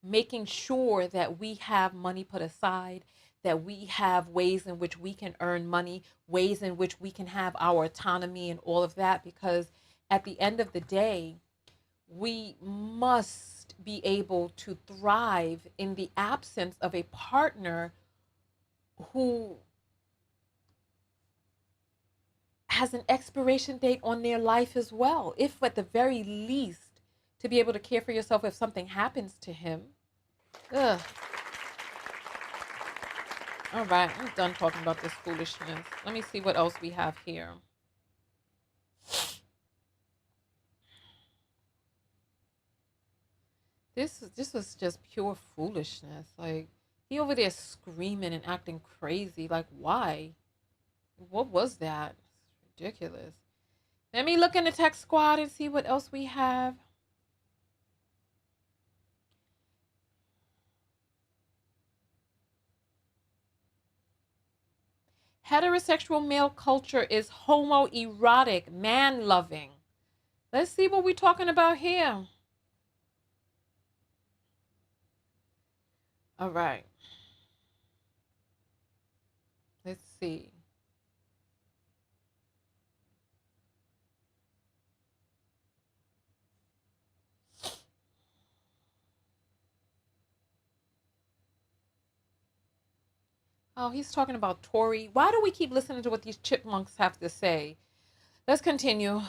making sure that we have money put aside, that we have ways in which we can earn money, ways in which we can have our autonomy and all of that, because at the end of the day, we must be able to thrive in the absence of a partner who has an expiration date on their life as well. If at the very least, to be able to care for yourself if something happens to him. Ugh. All right, I'm done talking about this foolishness. Let me see what else we have here. This was just pure foolishness. Like, he over there screaming and acting crazy. Like, why? What was that? It's ridiculous. Let me look in the text squad and see what else we have. Heterosexual male culture is homoerotic, man-loving. Let's see what we're talking about here. All right. Let's see. Oh, he's talking about Tory. Why do we keep listening to what these chipmunks have to say? Let's continue.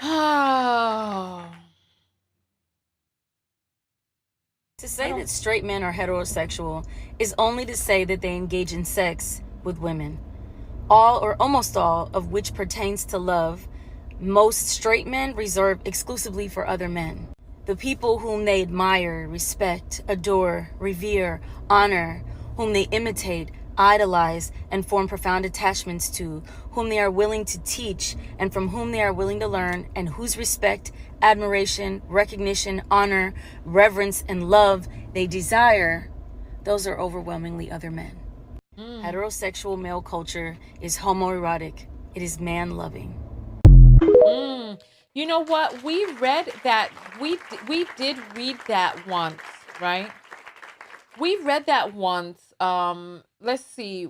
Oh. To say that straight men are heterosexual is only to say that they engage in sex with women, all or almost all of which pertains to love. Most straight men reserve exclusively for other men. The people whom they admire, respect, adore, revere, honor, whom they imitate, idolize, and form profound attachments to, whom they are willing to teach, and from whom they are willing to learn, and whose respect, admiration, recognition, honor, reverence, and love they desire, those are overwhelmingly other men. Heterosexual male culture is homoerotic. It is man-loving. You know what? We read that. We did read that once, right? We read that once. Let's see.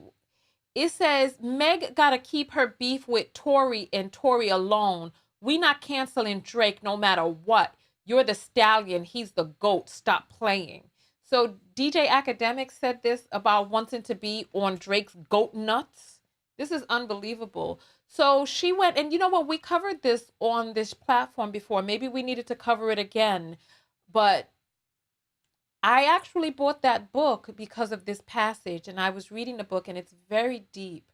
It says Meg gotta keep her beef with Tory and Tory alone. We not canceling Drake no matter what. You're the stallion. He's the goat. Stop playing. So DJ Academic said this about wanting to be on Drake's goat nuts. This is unbelievable. So she went, and you know what? We covered this on this platform before. Maybe we needed to cover it again. But I actually bought that book because of this passage, and I was reading the book, and it's very deep.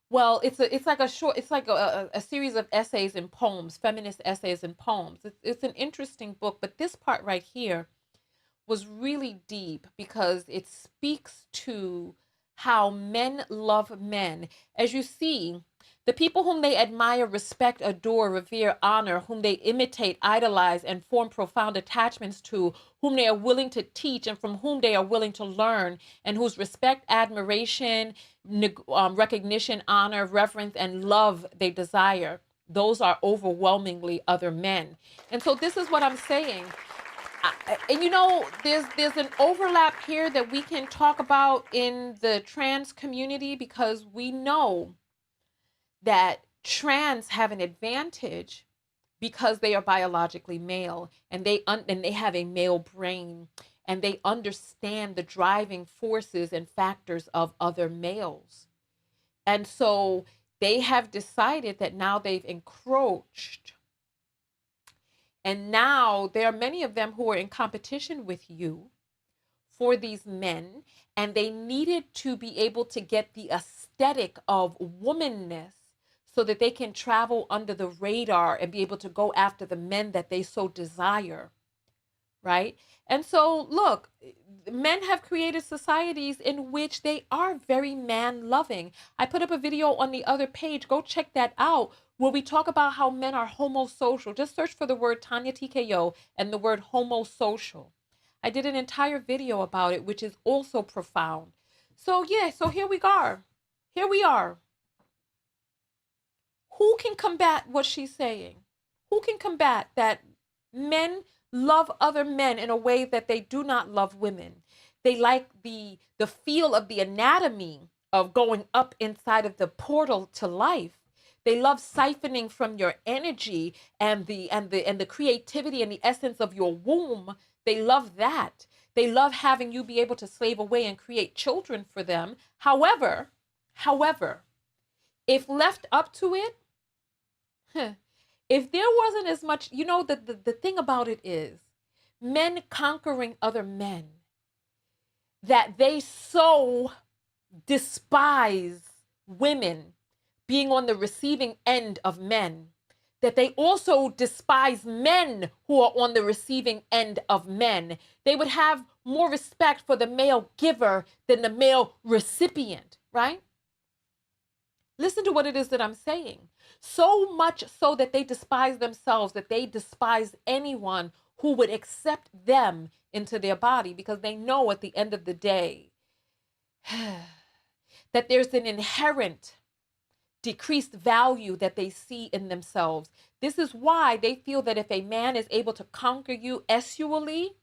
Well, it's like a short, it's like a series of essays and poems, feminist essays and poems. It's an interesting book, but this part right here was really deep because it speaks to how men love men. As you see, the people whom they admire, respect, adore, revere, honor, whom they imitate, idolize, and form profound attachments to, whom they are willing to teach and from whom they are willing to learn, and whose respect, admiration, recognition, honor, reverence, and love they desire. Those are overwhelmingly other men. And so this is what I'm saying. And you know, there's an overlap here that we can talk about in the trans community, because we know that trans have an advantage because they are biologically male, and they have a male brain, and they understand the driving forces and factors of other males. And so they have decided that now they've encroached. And now there are many of them who are in competition with you for these men, and they needed to be able to get the aesthetic of womanness so that they can travel under the radar and be able to go after the men that they so desire, right? And so, look, men have created societies in which they are very man-loving. I put up a video on the other page. Go check that out, where we talk about how men are homosocial. Just search for the word Tonya TKO and the word homosocial. I did an entire video about it, which is also profound. So yeah, so here we are. Here we are. Who can combat what she's saying? Who can combat that men love other men in a way that they do not love women? They like the feel of the anatomy of going up inside of the portal to life. They love siphoning from your energy and the creativity and the essence of your womb. They love that. They love having you be able to slave away and create children for them. However, if left up to it, if there wasn't as much, you know, the thing about it is men conquering other men, that they so despise women being on the receiving end of men, that they also despise men who are on the receiving end of men. They would have more respect for the male giver than the male recipient, right? Listen to what it is that I'm saying. So much so that they despise themselves, that they despise anyone who would accept them into their body, because they know at the end of the day that there's an inherent decreased value that they see in themselves. This is why they feel that if a man is able to conquer you sexually,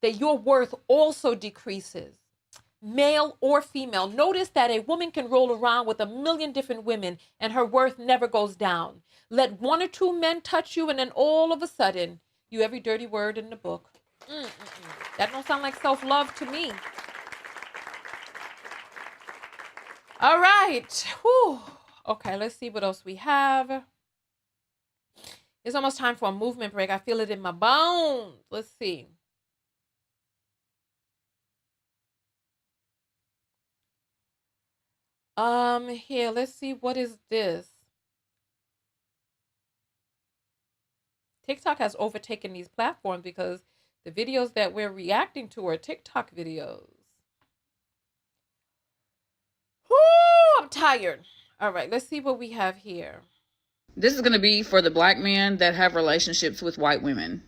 that your worth also decreases, male or female. Notice that a woman can roll around with 1,000,000 different women and her worth never goes down. Let one or two men touch you, and then all of a sudden, you every dirty word in the book. That don't sound like self-love to me. All right. Whew. Okay, let's see what else we have. It's almost time for a movement break. I feel it in my bones. Let's see. Here, let's see, what is this? TikTok has overtaken these platforms because the videos that we're reacting to are TikTok videos. Whoo, I'm tired. All right, let's see what we have here. This is going to be for the black men that have relationships with white women.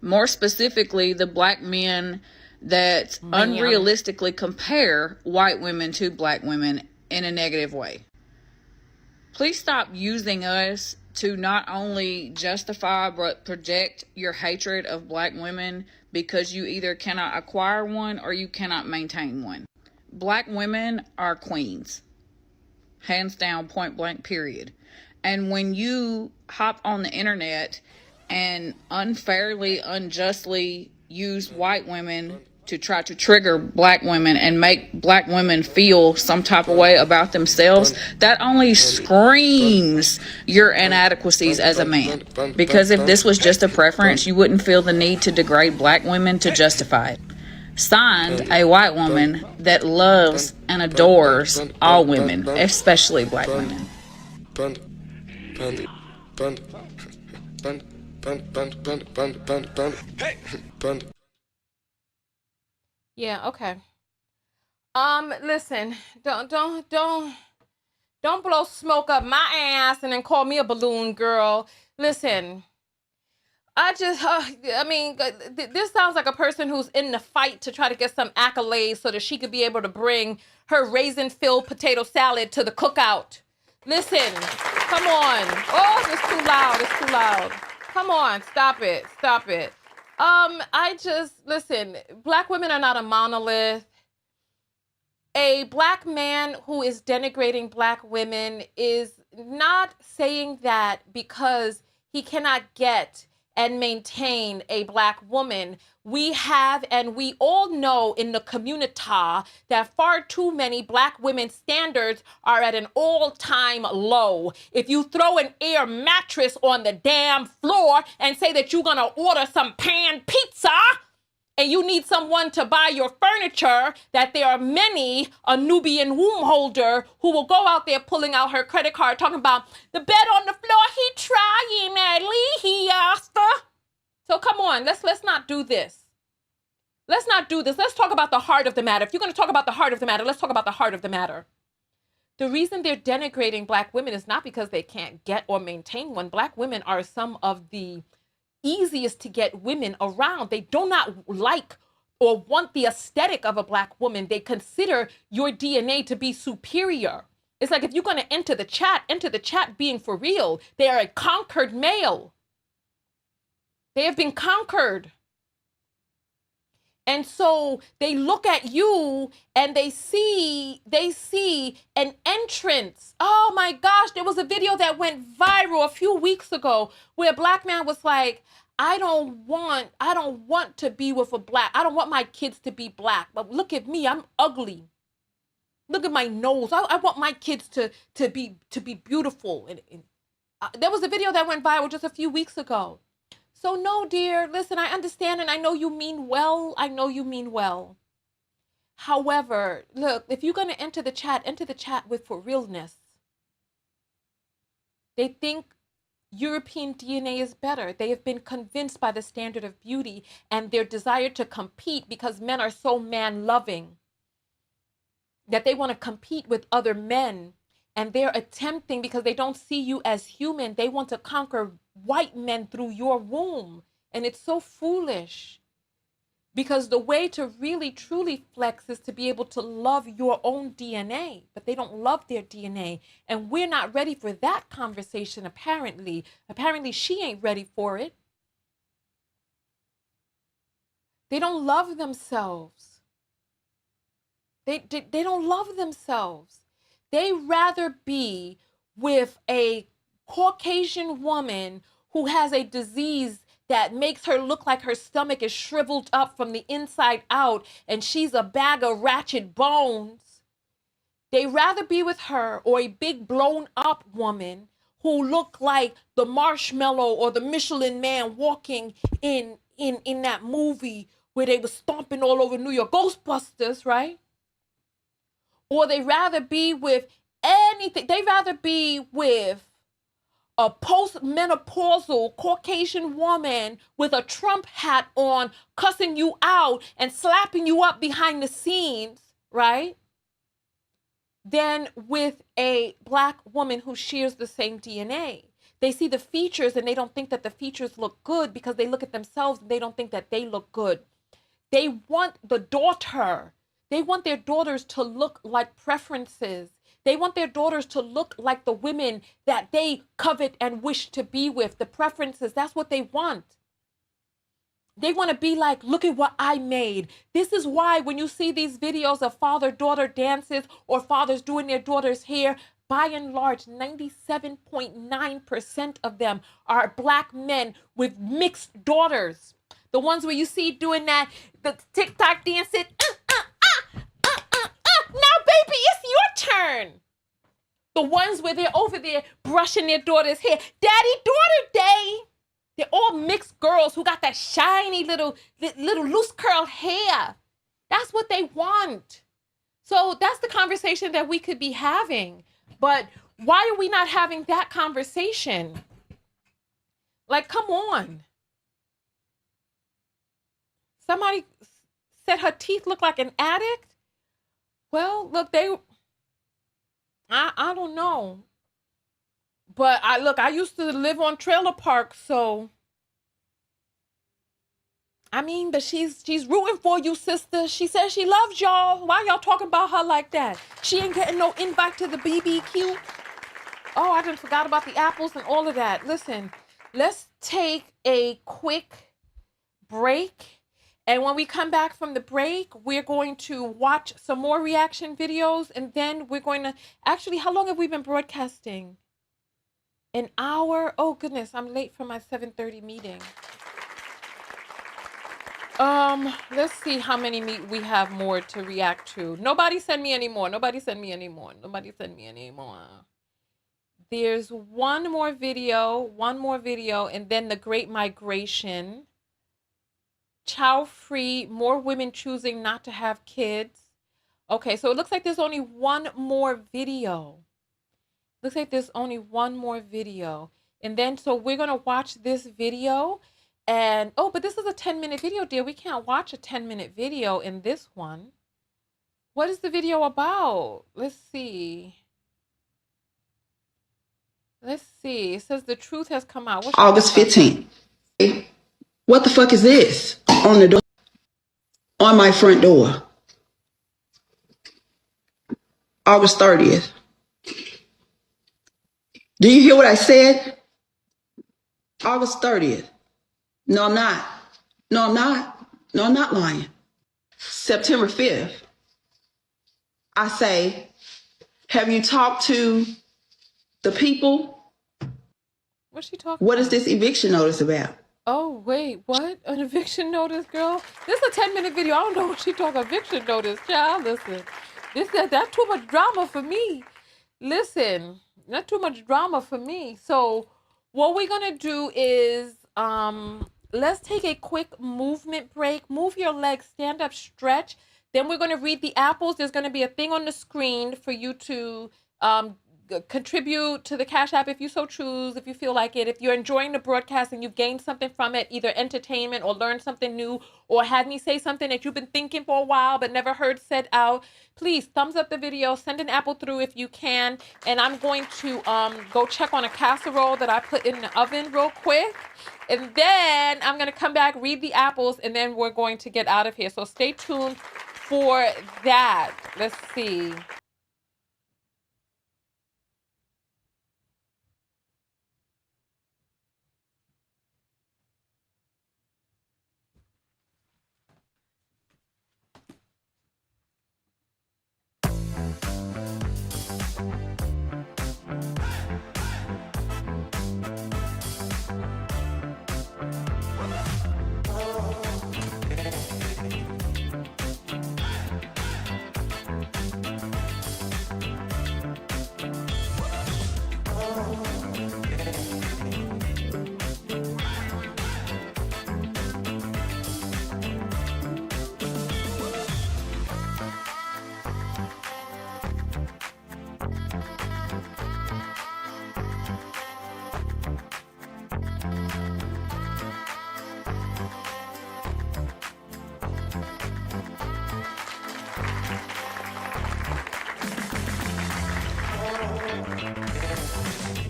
More specifically, the black men that unrealistically compare white women to black women in a negative way. Please stop using us to not only justify but project your hatred of black women because you either cannot acquire one or you cannot maintain one. Black women are queens. Hands down, point blank, period. And when you hop on the internet and unfairly, unjustly use white women to try to trigger black women and make black women feel some type of way about themselves, that only screams your inadequacies as a man. Because if this was just a preference, you wouldn't feel the need to degrade black women to justify it. Signed, a white woman that loves and adores all women, especially black women. Yeah, okay. Listen, don't blow smoke up my ass and then call me a balloon girl. Listen, this sounds like a person who's in the fight to try to get some accolades so that she could be able to bring her raisin-filled potato salad to the cookout. Listen, come on. Oh, it's too loud. It's too loud. Come on, stop it. Stop it. Listen, black women are not a monolith. A black man who is denigrating black women is not saying that because he cannot get and maintain a black woman. We have, and we all know in the community that far too many black women's standards are at an all-time low. If you throw an air mattress on the damn floor and say that you're gonna order some pan pizza, and you need someone to buy your furniture, that there are many, a Nubian womb holder, who will go out there pulling out her credit card talking about the bed on the floor, he trying, he asked her. So come on, let's not do this. Let's not do this. Let's talk about the heart of the matter. If you're going to talk about the heart of the matter, let's talk about the heart of the matter. The reason they're denigrating black women is not because they can't get or maintain one. Black women are some of the easiest to get women around. They do not like or want the aesthetic of a black woman. They consider your DNA to be superior. It's like if you're going to enter the chat being for real. They are a conquered male. They have been conquered. And so they look at you and they see an entrance. Oh my gosh, there was a video that went viral a few weeks ago where a black man was like, I don't want to be with a black. I don't want my kids to be black. But look at me, I'm ugly. Look at my nose. I want my kids to be beautiful. And there was a video that went viral just a few weeks ago. So no, dear, listen, I understand and I know you mean well. I know you mean well. However, look, if you're going to enter the chat with for realness. They think European DNA is better. They have been convinced by the standard of beauty and their desire to compete because men are so man-loving that they want to compete with other men. And they're attempting, because they don't see you as human, they want to conquer white men through your womb. And it's so foolish. Because the way to really, truly flex is to be able to love your own DNA. But they don't love their DNA. And we're not ready for that conversation, apparently. Apparently, she ain't ready for it. They don't love themselves. They don't love themselves. They rather be with a Caucasian woman who has a disease that makes her look like her stomach is shriveled up from the inside out and she's a bag of ratchet bones. They rather be with her or a big blown up woman who look like the Marshmallow or the Michelin Man walking in that movie where they were stomping all over New York, Ghostbusters, right? Or they rather be with anything. They rather be with a post-menopausal Caucasian woman with a Trump hat on, cussing you out and slapping you up behind the scenes, right? Than with a black woman who shares the same DNA. They see the features and they don't think that the features look good because they look at themselves and they don't think that they look good. They want the daughter. They want their daughters to look like preferences. They want their daughters to look like the women that they covet and wish to be with. The preferences, that's what they want. They want to be like, look at what I made. This is why when you see these videos of father-daughter dances or fathers doing their daughter's hair, by and large, 97.9% of them are Black men with mixed daughters. The ones where you see doing that, the TikTok dancing. Now, baby, it's your turn. The ones where they're over there brushing their daughter's hair. Daddy-daughter day. They're all mixed girls who got that shiny little loose curl hair. That's what they want. So that's the conversation that we could be having. But why are we not having that conversation? Like, come on. Somebody said her teeth look like an addict. Well, look, I don't know. But I used to live on trailer parks, so I mean, but she's rooting for you, sister. She says she loves y'all. Why y'all talking about her like that? She ain't getting no invite to the BBQ. Oh, I just forgot about the apples and all of that. Listen, let's take a quick break. And when we come back from the break, we're going to watch some more reaction videos. And then we're going to, actually, how long have we been broadcasting? An hour? Oh, goodness, I'm late for my 7:30 meeting. Let's see how many we have more to react to. Nobody send me any more. There's one more video, and then the Great Migration. Child free, more women choosing not to have kids. Okay, so it looks like there's only one more video. And then, so we're going to watch this video. And, oh, but this is a 10-minute video, dear. We can't watch a 10-minute video in this one. What is the video about? Let's see. It says the truth has come out. August 15th. What the fuck is this on the door? On my front door. August 30th. Do you hear what I said? August 30th. No, I'm not. No, I'm not lying. September 5th. I say, have you talked to the people? What's she talking What about? is this eviction notice about? Oh, wait, what? An eviction notice, girl? This is a 10-minute video. I don't know what she talking eviction notice, child. Listen, that's too much drama for me. Listen, not too much drama for me. So what we're going to do is, let's take a quick movement break. Move your legs, stand up, stretch. Then we're going to read the apples. There's going to be a thing on the screen for you to contribute to the Cash App if you so choose, if you feel like it. If you're enjoying the broadcast and you've gained something from it, either entertainment or learned something new or had me say something that you've been thinking for a while but never heard said out, please thumbs up the video, send an apple through if you can. And I'm going to go check on a casserole that I put in the oven real quick. And then I'm going to come back, read the apples, and then we're going to get out of here. So stay tuned for that. Let's see.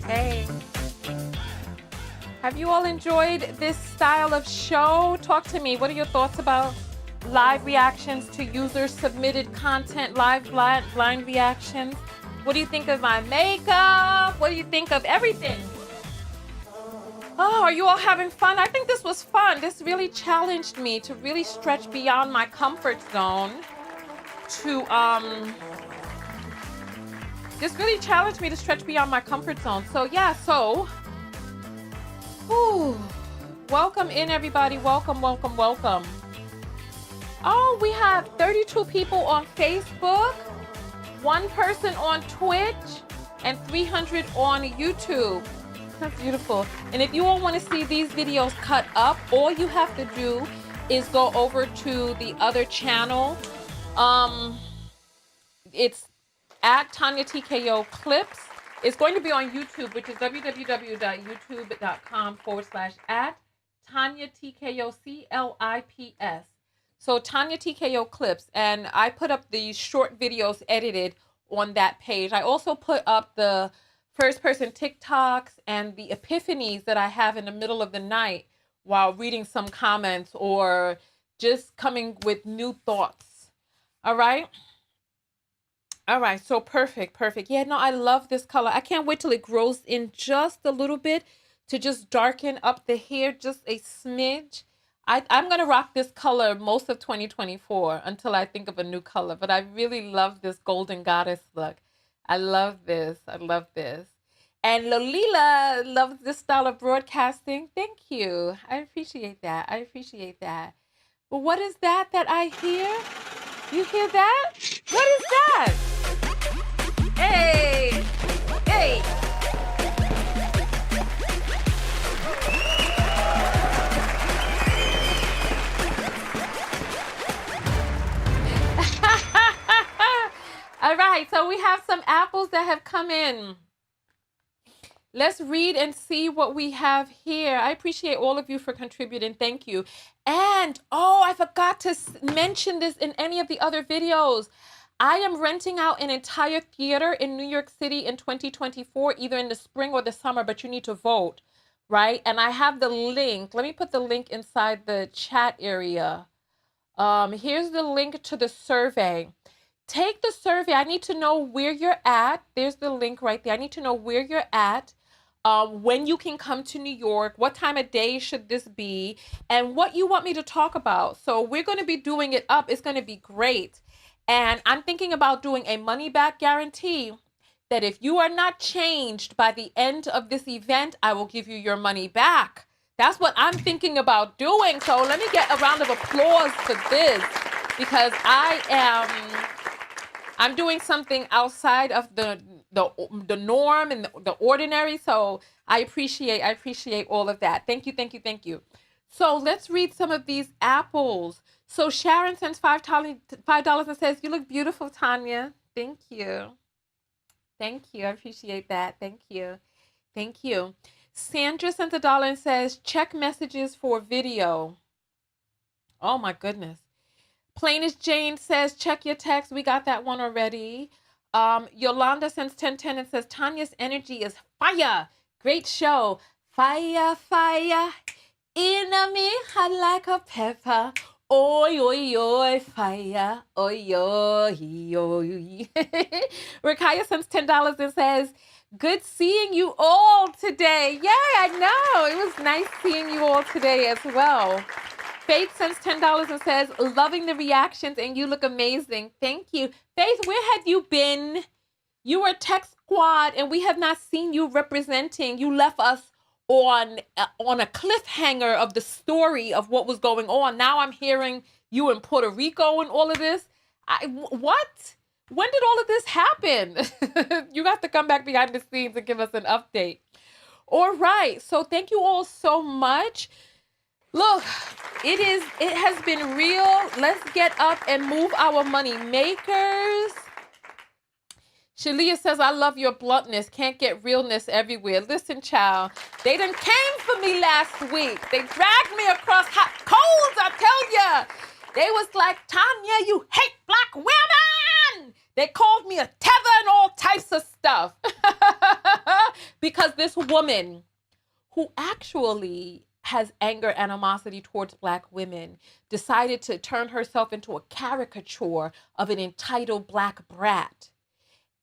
Hey. Have you all enjoyed this style of show? Talk to me. What are your thoughts about live reactions to user-submitted content, live blind reactions? What do you think of my makeup? What do you think of everything? Oh, are you all having fun? I think this was fun. This really challenged me to really stretch beyond my comfort zone. This really challenged me to stretch beyond my comfort zone. So yeah, welcome in everybody. Welcome, welcome, welcome. Oh, we have 32 people on Facebook, 1 person on Twitch, and 300 on YouTube. That's beautiful. And if you all want to see these videos cut up, all you have to do is go over to the other channel. It's at Tonya TKO Clips. It's going to be on YouTube, which is www.youtube.com/at Tonya TKO CLIPS. So Tonya TKO Clips. And I put up these short videos edited on that page. I also put up the first person TikToks and the epiphanies that I have in the middle of the night while reading some comments or just coming with new thoughts. All right. All right. So perfect. Yeah, no, I love this color. I can't wait till it grows in just a little bit to just darken up the hair just a smidge. I'm going to rock this color most of 2024 until I think of a new color. But I really love this golden goddess look. I love this. And Lolila loves this style of broadcasting. Thank you. I appreciate that. But what is that I hear? You hear that? What is that? Hey! All right, so we have some apples that have come in. Let's read and see what we have here. I appreciate all of you for contributing. Thank you. And, I forgot to mention this in any of the other videos. I am renting out an entire theater in New York City in 2024, either in the spring or the summer, but you need to vote, right? And I have the link. Let me put the link inside the chat area. Here's the link to the survey. Take the survey. I need to know where you're at. There's the link right there. I need to know where you're at, when you can come to New York, what time of day should this be, and what you want me to talk about. So we're going to be doing it up. It's going to be great. And I'm thinking about doing a money back guarantee that if you are not changed by the end of this event, I will give you your money back. That's what I'm thinking about doing. So let me get a round of applause for this, because I'm doing something outside of the norm and the ordinary. So I appreciate all of that. Thank you. So let's read some of these apples. So Sharon sends $5 and says, "You look beautiful, Tonya." Thank you. I appreciate that. Thank you. Sandra sends $1 and says, "Check messages for video." Oh my goodness. Plain as Jane says, "Check your text." We got that one already. Yolanda sends 1010 and says, "Tanya's energy is fire. Great show. Fire, in me hot like a pepper. Oi, oi, oi, fire. Oi, oi, oi." Rakaya sends $10 and says, "Good seeing you all today." Yeah, I know. It was nice seeing you all today as well. Faith sends $10 and says, "Loving the reactions and you look amazing." Thank you. Faith, where have you been? You were Tech Squad and we have not seen you representing. You left us on a cliffhanger of the story of what was going on. Now I'm hearing you in Puerto Rico and all of this. What? When did all of this happen? You have to come back behind the scenes and give us an update. All right. So thank you all so much. Look, it has been real. Let's get up and move our money makers. Shalia says, "I love your bluntness. Can't get realness everywhere." Listen, child, they done came for me last week. They dragged me across hot coals, I tell ya. They was like, "Tonya, you hate black women." They called me a tether and all types of stuff. Because this woman who actually has anger, animosity towards black women, decided to turn herself into a caricature of an entitled black brat.